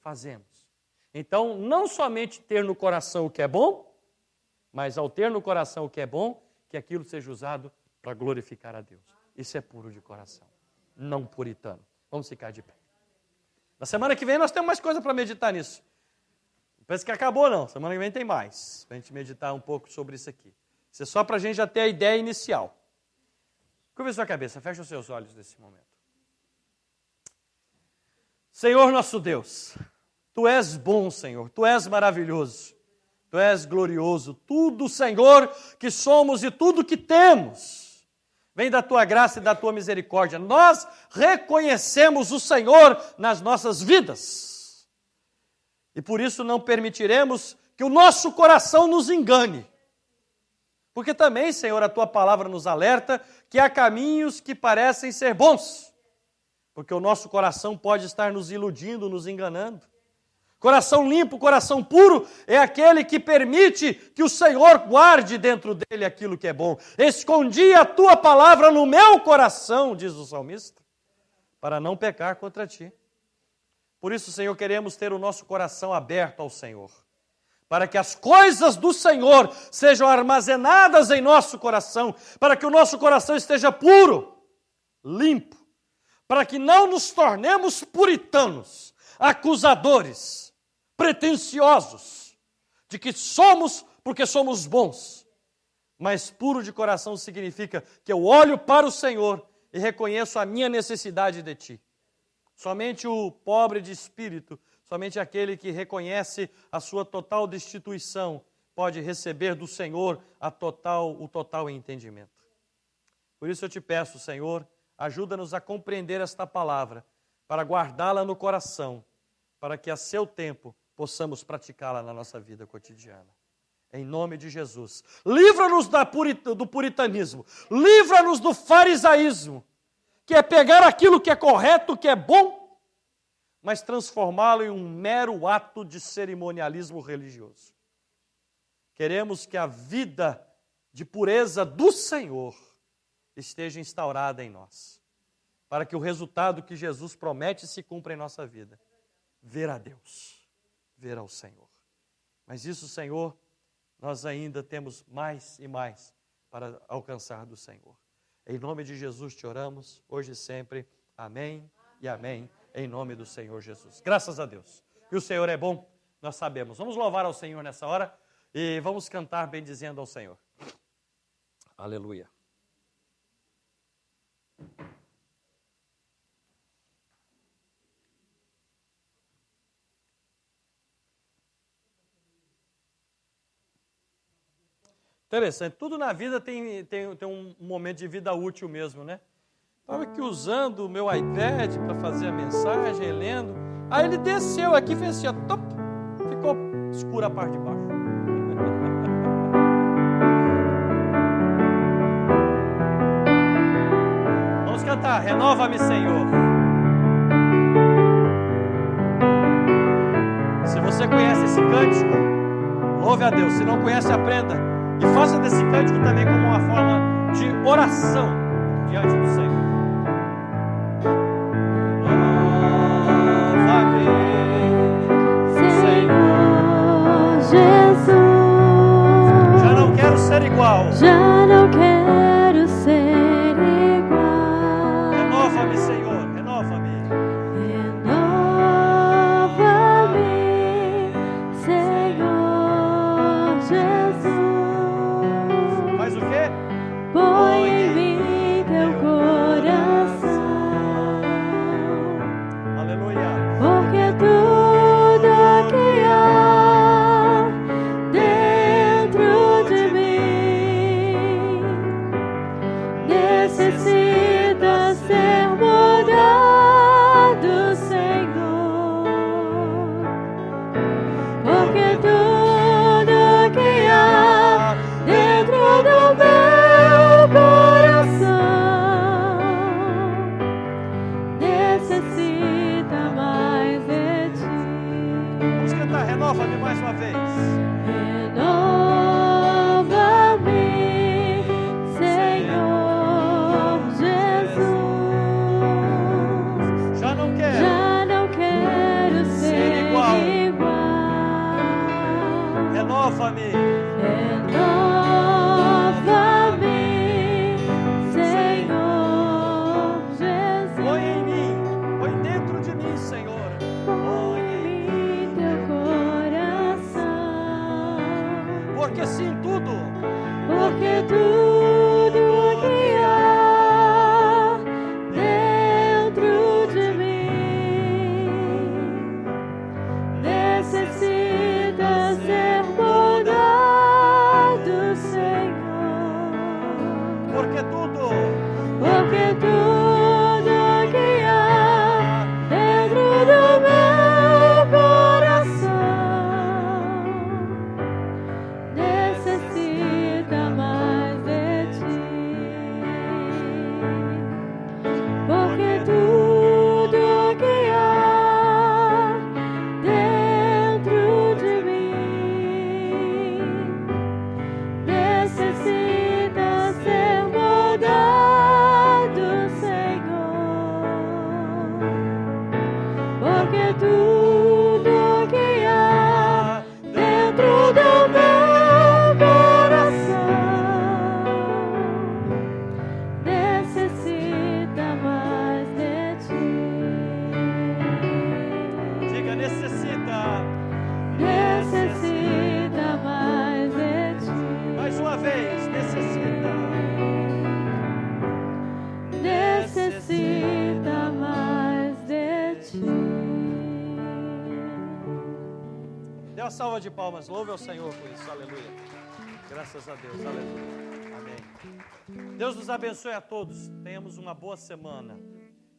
fazemos. Então, não somente ter no coração o que é bom, mas ao ter no coração o que é bom, que aquilo seja usado para glorificar a Deus. Isso é puro de coração, não puritano. Vamos ficar de pé. Na semana que vem nós temos mais coisa para meditar nisso. Não pensa que acabou, não. Semana que vem tem mais, para a gente meditar um pouco sobre isso aqui. Isso é só para a gente já ter a ideia inicial. Curva a sua cabeça, fecha os seus olhos nesse momento. Senhor nosso Deus, Tu és bom, Senhor, Tu és maravilhoso, Tu és glorioso. Tudo, Senhor, que somos e tudo que temos, vem da Tua graça e da Tua misericórdia. Nós reconhecemos o Senhor nas nossas vidas. E por isso não permitiremos que o nosso coração nos engane. Porque também, Senhor, a Tua palavra nos alerta que há caminhos que parecem ser bons. Porque o nosso coração pode estar nos iludindo, nos enganando. Coração limpo, coração puro é aquele que permite que o Senhor guarde dentro dele aquilo que é bom. Escondi a Tua palavra no meu coração, diz o salmista, para não pecar contra Ti. Por isso, Senhor, queremos ter o nosso coração aberto ao Senhor, para que as coisas do Senhor sejam armazenadas em nosso coração, para que o nosso coração esteja puro, limpo, para que não nos tornemos puritanos, acusadores, pretensiosos, de que somos porque somos bons. Mas puro de coração significa que eu olho para o Senhor e reconheço a minha necessidade de Ti. Somente o pobre de espírito, somente aquele que reconhece a sua total destituição pode receber do Senhor o total entendimento. Por isso eu te peço, Senhor, ajuda-nos a compreender esta palavra, para guardá-la no coração, para que a seu tempo possamos praticá-la na nossa vida cotidiana. Em nome de Jesus. Livra-nos do puritanismo, livra-nos do farisaísmo, que é pegar aquilo que é correto, que é bom, mas transformá-lo em um mero ato de cerimonialismo religioso. Queremos que a vida de pureza do Senhor esteja instaurada em nós, para que o resultado que Jesus promete se cumpra em nossa vida. Ver a Deus, ver ao Senhor. Mas isso, Senhor, nós ainda temos mais e mais para alcançar do Senhor. Em nome de Jesus te oramos, hoje e sempre. Amém e amém, em nome do Senhor Jesus. Graças a Deus. Que o Senhor é bom, nós sabemos. Vamos louvar ao Senhor nessa hora e vamos cantar bendizendo ao Senhor. Aleluia. Interessante, tudo na vida tem um momento de vida útil mesmo, né? Estava aqui usando o meu iPad para fazer a mensagem, lendo. Aí ele desceu aqui e fez assim, ó, top, ficou escura a parte de baixo. Vamos cantar, renova-me, Senhor. Se você conhece esse cântico, louve a Deus. Se não conhece, aprenda. E faça desse cântico também como uma forma de oração diante do Senhor. Renova-me, Senhor Jesus. Já não quero ser igual. Já não quero ser igual. Renova-me, Senhor, renova-me. Renova-me, Senhor Jesus. põe em mim teu coração, Aleluia. porque tudo que há dentro de mim necessita ser mudado, Senhor, porque tudo que há dentro do meu coração necessita mais de ti. Vamos cantar, renova-me mais uma vez. Renova-me, Senhor Jesus. Já não quero Já não quero ser igual. renova-me. Renova-me, Senhor Jesus. Põe em mim, põe dentro de mim, Senhor. Põe em mim teu coração, Porque sim, tudo, porque tudo que há dentro de mim necessita ser mudado, Senhor, porque tudo, porque tudo que há dentro do meu coração necessita mais de ti, porque tudo que há dentro de mim necessita ser mudado, Senhor, porque tudo que há dentro do meu coração necessita mais de ti. diga, necessita. Necessita mais de ti. Mais uma vez, necessita. Necessita mais de ti. Dê uma salva de palmas, louve ao Senhor por isso, aleluia. Graças a Deus, aleluia. Amém. Deus nos abençoe a todos, tenhamos uma boa semana.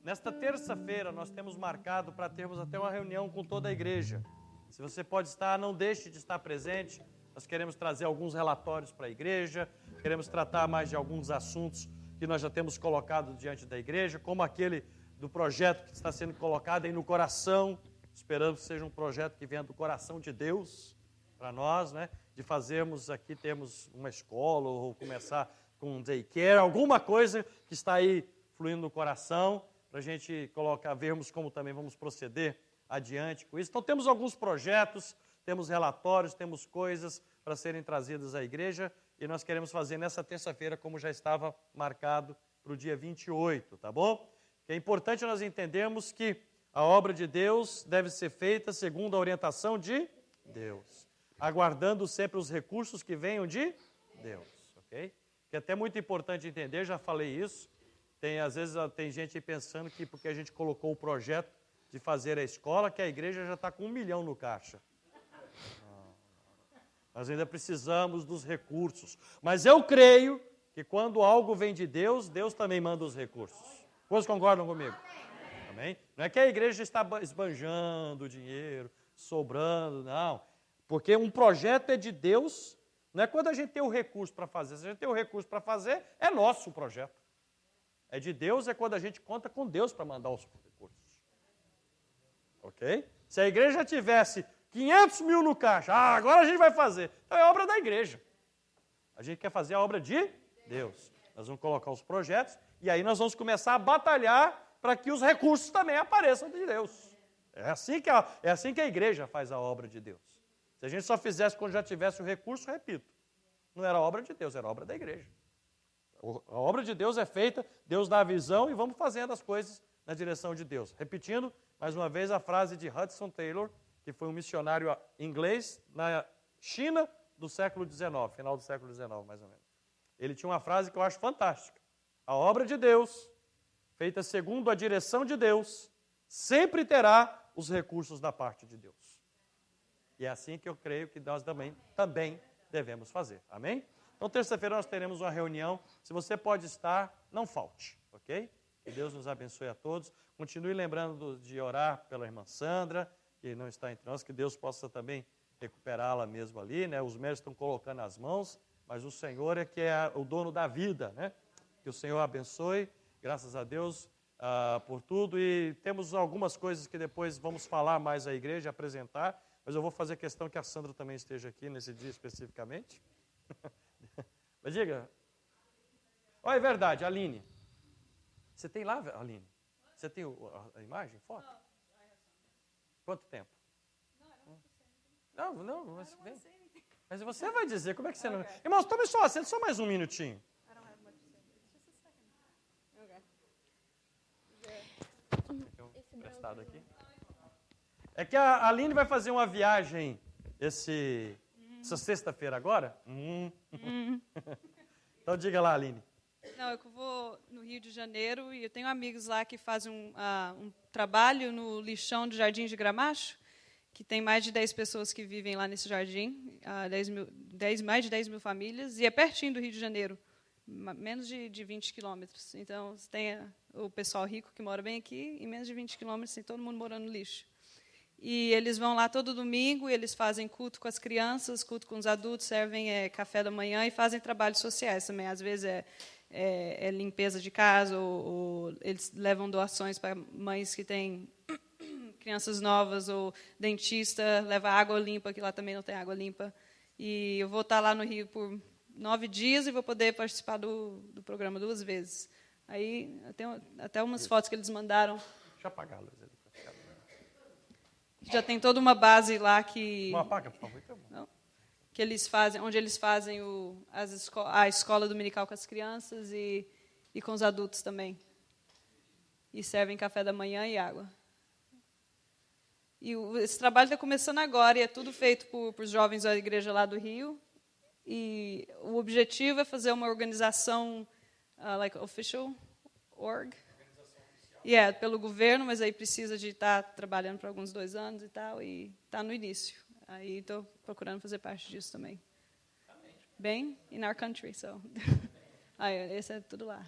Nesta terça-feira nós temos marcado para termos até uma reunião com toda a igreja. Se você pode estar, não deixe de estar presente. Nós queremos trazer alguns relatórios para a igreja, queremos tratar mais de alguns assuntos que nós já temos colocado diante da igreja, como aquele do projeto que está sendo colocado aí no coração. Esperamos que seja um projeto que venha do coração de Deus para nós, né? De fazermos aqui, termos uma escola ou começar com um daycare, alguma coisa que está aí fluindo no coração, para a gente colocar, vermos como também vamos proceder adiante com isso. Então temos alguns projetos, temos relatórios, temos coisas para serem trazidas à igreja e nós queremos fazer nessa terça-feira, como já estava marcado para o dia 28, tá bom? É importante nós entendermos que a obra de Deus deve ser feita segundo a orientação de Deus, aguardando sempre os recursos que venham de Deus, ok? Que é até muito importante entender, já falei isso, às vezes tem gente aí pensando que porque a gente colocou o projeto de fazer a escola, que a igreja já está com 1 milhão no caixa. Nós ainda precisamos dos recursos. Mas eu creio que quando algo vem de Deus, Deus também manda os recursos. Vocês concordam comigo? Amém? Não é que a igreja está esbanjando dinheiro, sobrando, não. Porque um projeto é de Deus, não é quando a gente tem o recurso para fazer. Se a gente tem o recurso para fazer, é nosso o projeto. É de Deus, é quando a gente conta com Deus para mandar os recursos. Ok? Se a igreja tivesse 500 mil no caixa, agora a gente vai fazer. Então é obra da igreja. A gente quer fazer a obra de Deus. Nós vamos colocar os projetos e aí nós vamos começar a batalhar para que os recursos também apareçam de Deus. É assim que a igreja faz a obra de Deus. Se a gente só fizesse quando já tivesse o recurso, repito, não era obra de Deus, era obra da igreja. A obra de Deus é feita, Deus dá a visão e vamos fazendo as coisas na direção de Deus. Repetindo, mais uma vez, a frase de Hudson Taylor, que foi um missionário inglês na China do século XIX, final do século XIX, mais ou menos. ele tinha uma frase que eu acho fantástica. A obra de Deus, feita segundo a direção de Deus, sempre terá os recursos da parte de Deus. E é assim que eu creio que nós também devemos fazer. Amém? Então, terça-feira nós teremos uma reunião. Se você pode estar, não falte, ok? Que Deus nos abençoe a todos. Continue lembrando de orar pela irmã Sandra, que não está entre nós, que Deus possa também recuperá-la mesmo ali, né? Os médicos estão colocando as mãos, mas o Senhor é que é o dono da vida, né? Que o Senhor abençoe, graças a Deus por tudo. E temos algumas coisas que depois vamos falar mais à igreja, apresentar, mas eu vou fazer questão que a Sandra também esteja aqui nesse dia especificamente. Mas diga. Oh, é verdade, Aline. Você tem lá, Aline? Você tem a imagem, foto? Quanto tempo? Não, mas você vai dizer, como é que você não... Irmãos, tome só assento, só mais um minutinho. Emprestado aqui. É que a Aline vai fazer uma viagem essa sexta-feira agora. Então diga lá, Aline. Não, eu vou no Rio de Janeiro e eu tenho amigos lá que fazem um trabalho no lixão do Jardim de Gramacho, que tem mais de 10 pessoas que vivem lá nesse jardim, mais de 10 mil famílias, e é pertinho do Rio de Janeiro, menos de 20 quilômetros. Então, você tem o pessoal rico que mora bem aqui, e menos de 20 quilômetros tem todo mundo morando no lixo. E eles vão lá todo domingo, e eles fazem culto com as crianças, culto com os adultos, servem café da manhã e fazem trabalhos sociais também. Às vezes é limpeza de casa, ou eles levam doações para mães que têm crianças novas, ou dentista, leva água limpa, que lá também não tem água limpa. E eu vou estar lá no Rio por 9 dias e vou poder participar do programa 2 vezes. Aí, até umas fotos que eles mandaram. Deixa eu apagar a luz ali. Já tem toda uma base lá que... Não apaga, por favor. Então. Não, que eles fazem, onde eles fazem a escola dominical com as crianças e com os adultos também. E servem café da manhã e água. E esse trabalho está começando agora, e é tudo feito por jovens da igreja lá do Rio. E o objetivo é fazer uma organização, like official org. Pelo governo, mas aí precisa de estar trabalhando por alguns 2 anos e tal, e está no início. Aí estou procurando fazer parte disso também. Bem, in our country, so. Esse é tudo lá.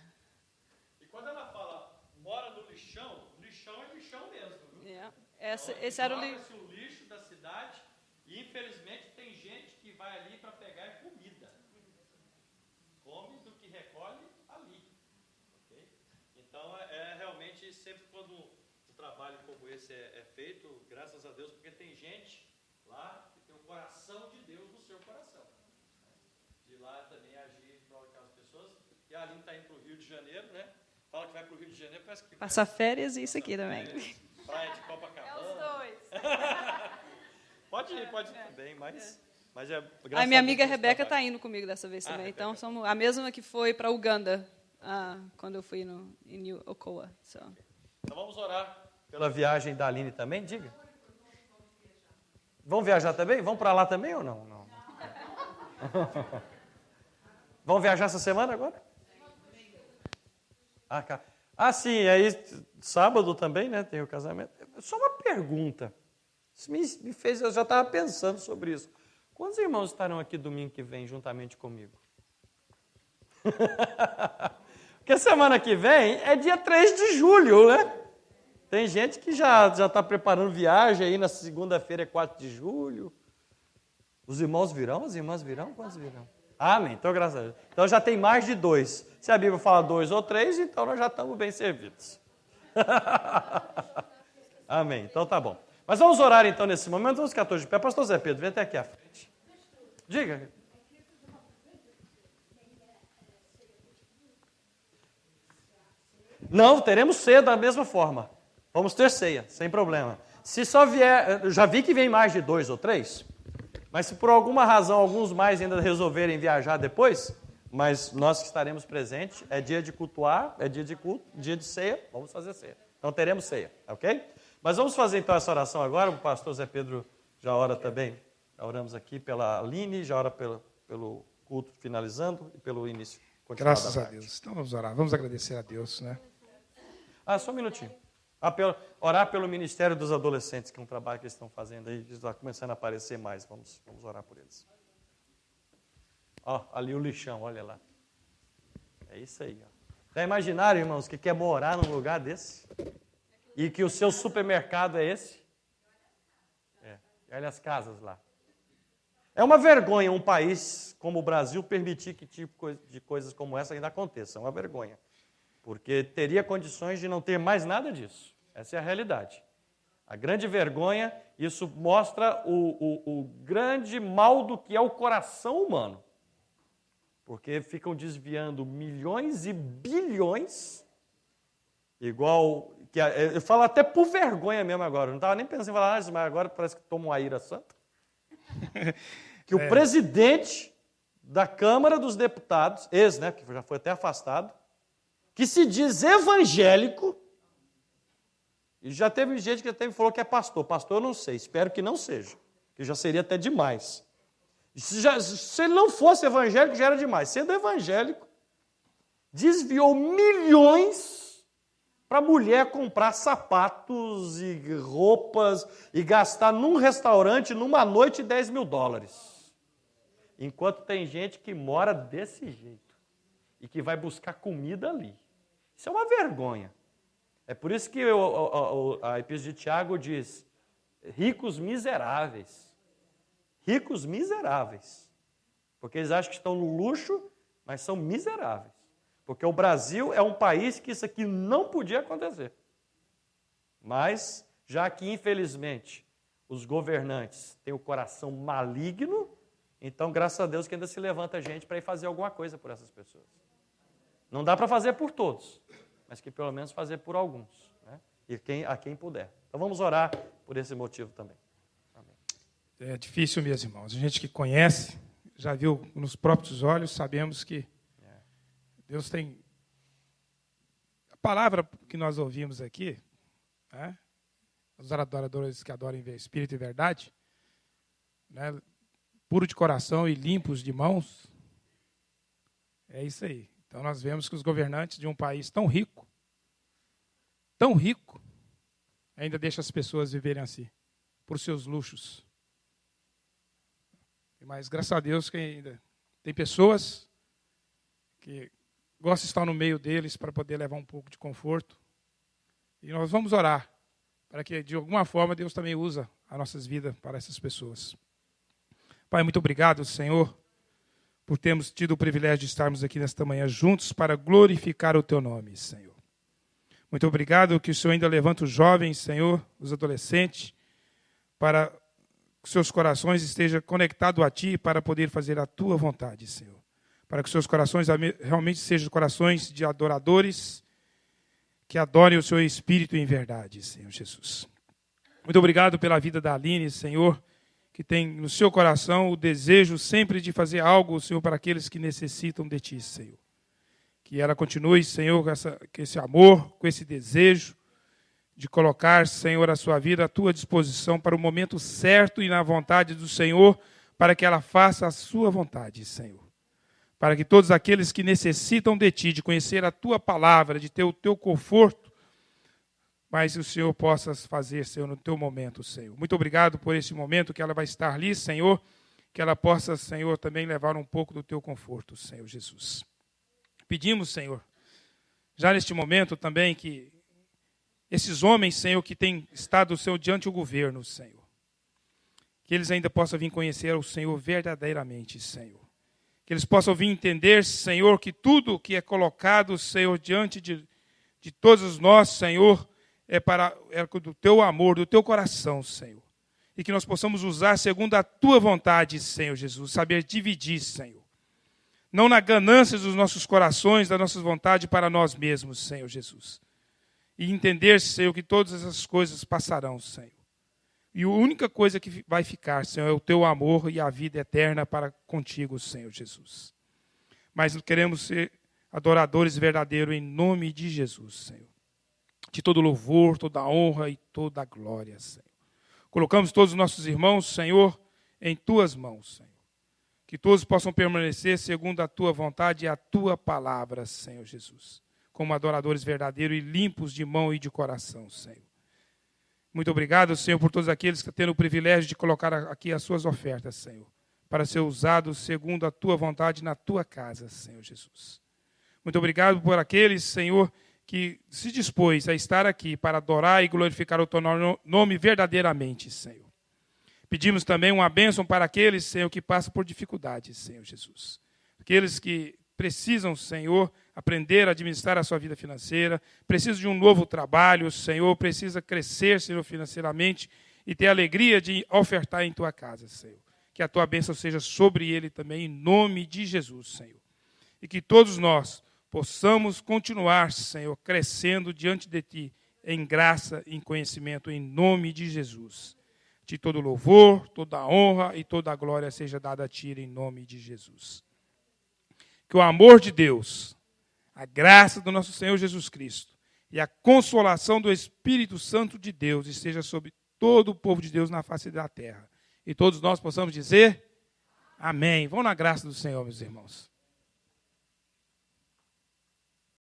E quando ela fala, mora no lixão é lixão mesmo. Viu? Yeah. Esse era o lixo da cidade, e infelizmente tem gente que vai ali para pegar comida. Come do que recolhe ali. Okay? Então, realmente, sempre quando um trabalho como esse é feito, graças a Deus, porque tem gente lá que tem o coração de Deus no seu coração. De lá também agir para aquelas pessoas. E a Aline está indo para o Rio de Janeiro, né? Fala que vai para o Rio de Janeiro, parece que... Passar férias e isso aqui também. Praia de Copacabana. É os dois. Pode ir também, mas A minha amiga Rebeca está indo comigo dessa vez também. Então, somos a mesma que foi para Uganda, quando eu fui em Ocoa. So. Então, vamos orar pela viagem da Aline também, diga. Vão viajar também? Vão para lá também ou não? Não. Vão viajar essa semana agora? Sim, aí sábado também, né? Tem o casamento. Só uma pergunta. Isso me fez, eu já estava pensando sobre isso. Quantos irmãos estarão aqui domingo que vem juntamente comigo? Porque semana que vem é dia 3 de julho, né? Tem gente que já está preparando viagem aí, na segunda-feira é 4 de julho. Os irmãos virão? As irmãs virão? Quantos virão? Amém. Então, graças a Deus. Então, já tem mais de 2. Se a Bíblia fala 2 ou 3, então nós já estamos bem servidos. Amém. Então, tá bom. Mas vamos orar, então, nesse momento. Vamos ficar todos de pé. Pastor Zé Pedro, vem até aqui à frente. Diga. Não, teremos ceia da mesma forma. Vamos ter ceia, sem problema. Se só vier... Eu já vi que vem mais de 2 ou 3... Mas se por alguma razão alguns mais ainda resolverem viajar depois, mas nós que estaremos presentes, é dia de cultuar, é dia de culto, dia de ceia, vamos fazer ceia. Então teremos ceia, ok? Mas vamos fazer então essa oração agora, o pastor Zé Pedro já ora também. Já oramos aqui pela Aline, já ora pelo culto finalizando e pelo início. Continuado Graças da a tarde. Deus. Então vamos orar. Vamos agradecer a Deus, né? Só um minutinho. Orar pelo Ministério dos Adolescentes, que é um trabalho que eles estão fazendo aí, está começando a aparecer mais. Vamos orar por eles. Ó, ali o lixão, olha lá. É isso aí, ó. Já imaginaram, irmãos, que quer morar num lugar desse? E que o seu supermercado é esse? Olha as casas lá. É uma vergonha um país como o Brasil permitir que tipo de coisas como essa ainda aconteça. É uma vergonha. Porque teria condições de não ter mais nada disso. Essa é a realidade. A grande vergonha, isso mostra o grande mal do que é o coração humano. Porque ficam desviando milhões e bilhões, igual... eu falo até por vergonha mesmo agora. Eu não estava nem pensando em falar, mas agora parece que toma uma ira santa. Que o presidente da Câmara dos Deputados, né, que já foi até afastado, que se diz evangélico, e já teve gente que até me falou que é pastor. Pastor eu não sei, espero que não seja, que já seria até demais. Se ele não fosse evangélico, já era demais. Sendo evangélico, desviou milhões para a mulher comprar sapatos e roupas e gastar num restaurante, numa noite, $10 mil. Enquanto tem gente que mora desse jeito e que vai buscar comida ali. Isso é uma vergonha. É por isso que a Epístola de Tiago diz, ricos miseráveis. Ricos miseráveis. Porque eles acham que estão no luxo, mas são miseráveis. Porque o Brasil é um país que isso aqui não podia acontecer. Mas, já que, infelizmente, os governantes têm o coração maligno, então, graças a Deus, que ainda se levanta gente para ir fazer alguma coisa por essas pessoas. Não dá para fazer por todos, mas que pelo menos fazer por alguns. Né? E a quem puder. Então, vamos orar por esse motivo também. É difícil mesmo, irmãos. A gente que conhece, já viu nos próprios olhos, sabemos que Deus tem... A palavra que nós ouvimos aqui, né? Os adoradores que adoram em espírito e verdade, né? Puro de coração e limpos de mãos, é isso aí. Então nós vemos que os governantes de um país tão rico, ainda deixam as pessoas viverem assim, por seus luxos. Mas, graças a Deus, que ainda tem pessoas que gostam de estar no meio deles para poder levar um pouco de conforto. E nós vamos orar para que, de alguma forma, Deus também use as nossas vidas para essas pessoas. Pai, muito obrigado, Senhor, por termos tido o privilégio de estarmos aqui nesta manhã juntos para glorificar o Teu nome, Senhor. Muito obrigado que o Senhor ainda levanta os jovens, Senhor, os adolescentes, para que seus corações estejam conectados a Ti para poder fazer a Tua vontade, Senhor. Para que seus corações realmente sejam corações de adoradores, que adorem o Seu Espírito em verdade, Senhor Jesus. Muito obrigado pela vida da Aline, Senhor, que tem no seu coração o desejo sempre de fazer algo, Senhor, para aqueles que necessitam de Ti, Senhor. Que ela continue, Senhor, com esse amor, com esse desejo, de colocar, Senhor, a sua vida à Tua disposição para o momento certo e na vontade do Senhor, para que ela faça a sua vontade, Senhor. Para que todos aqueles que necessitam de Ti, de conhecer a Tua palavra, de ter o Teu conforto, mas o Senhor possa fazer, Senhor, no Teu momento, Senhor. Muito obrigado por esse momento que ela vai estar ali, Senhor, que ela possa, Senhor, também levar um pouco do Teu conforto, Senhor Jesus. Pedimos, Senhor, já neste momento também que esses homens, Senhor, que têm estado, Senhor, diante do governo, Senhor, que eles ainda possam vir conhecer o Senhor verdadeiramente, Senhor. Que eles possam vir entender, Senhor, que tudo que é colocado, Senhor, diante de todos nós, Senhor, é do Teu amor, do Teu coração, Senhor. E que nós possamos usar segundo a Tua vontade, Senhor Jesus, saber dividir, Senhor. Não na ganância dos nossos corações, da nossa vontade para nós mesmos, Senhor Jesus. E entender, Senhor, que todas essas coisas passarão, Senhor. E a única coisa que vai ficar, Senhor, é o Teu amor e a vida eterna para contigo, Senhor Jesus. Mas queremos ser adoradores verdadeiros em nome de Jesus, Senhor. De todo louvor, toda honra e toda glória, Senhor. Colocamos todos os nossos irmãos, Senhor, em Tuas mãos, Senhor. que todos possam permanecer segundo a tua vontade e a tua palavra, Senhor Jesus, como adoradores verdadeiros e limpos de mão e de coração, Senhor. Muito obrigado, Senhor, por todos aqueles que têm o privilégio de colocar aqui as suas ofertas, Senhor, para ser usados segundo a tua vontade na tua casa, Senhor Jesus. Muito obrigado por aqueles, Senhor, que se dispôs a estar aqui para adorar e glorificar o teu nome verdadeiramente, Senhor. Pedimos também uma bênção para aqueles, Senhor, que passam por dificuldades, Senhor Jesus. Aqueles que precisam, Senhor, aprender a administrar a sua vida financeira, precisam de um novo trabalho, Senhor, precisa crescer, Senhor, financeiramente e ter a alegria de ofertar em tua casa, Senhor. Que a tua bênção seja sobre ele também, em nome de Jesus, Senhor. E que todos nós possamos continuar, Senhor, crescendo diante de Ti, em graça e em conhecimento, em nome de Jesus. De todo louvor, toda honra e toda glória seja dada a Ti, em nome de Jesus. Que o amor de Deus, a graça do nosso Senhor Jesus Cristo e a consolação do Espírito Santo de Deus esteja sobre todo o povo de Deus na face da terra. E todos nós possamos dizer amém. Vão na graça do Senhor, meus irmãos.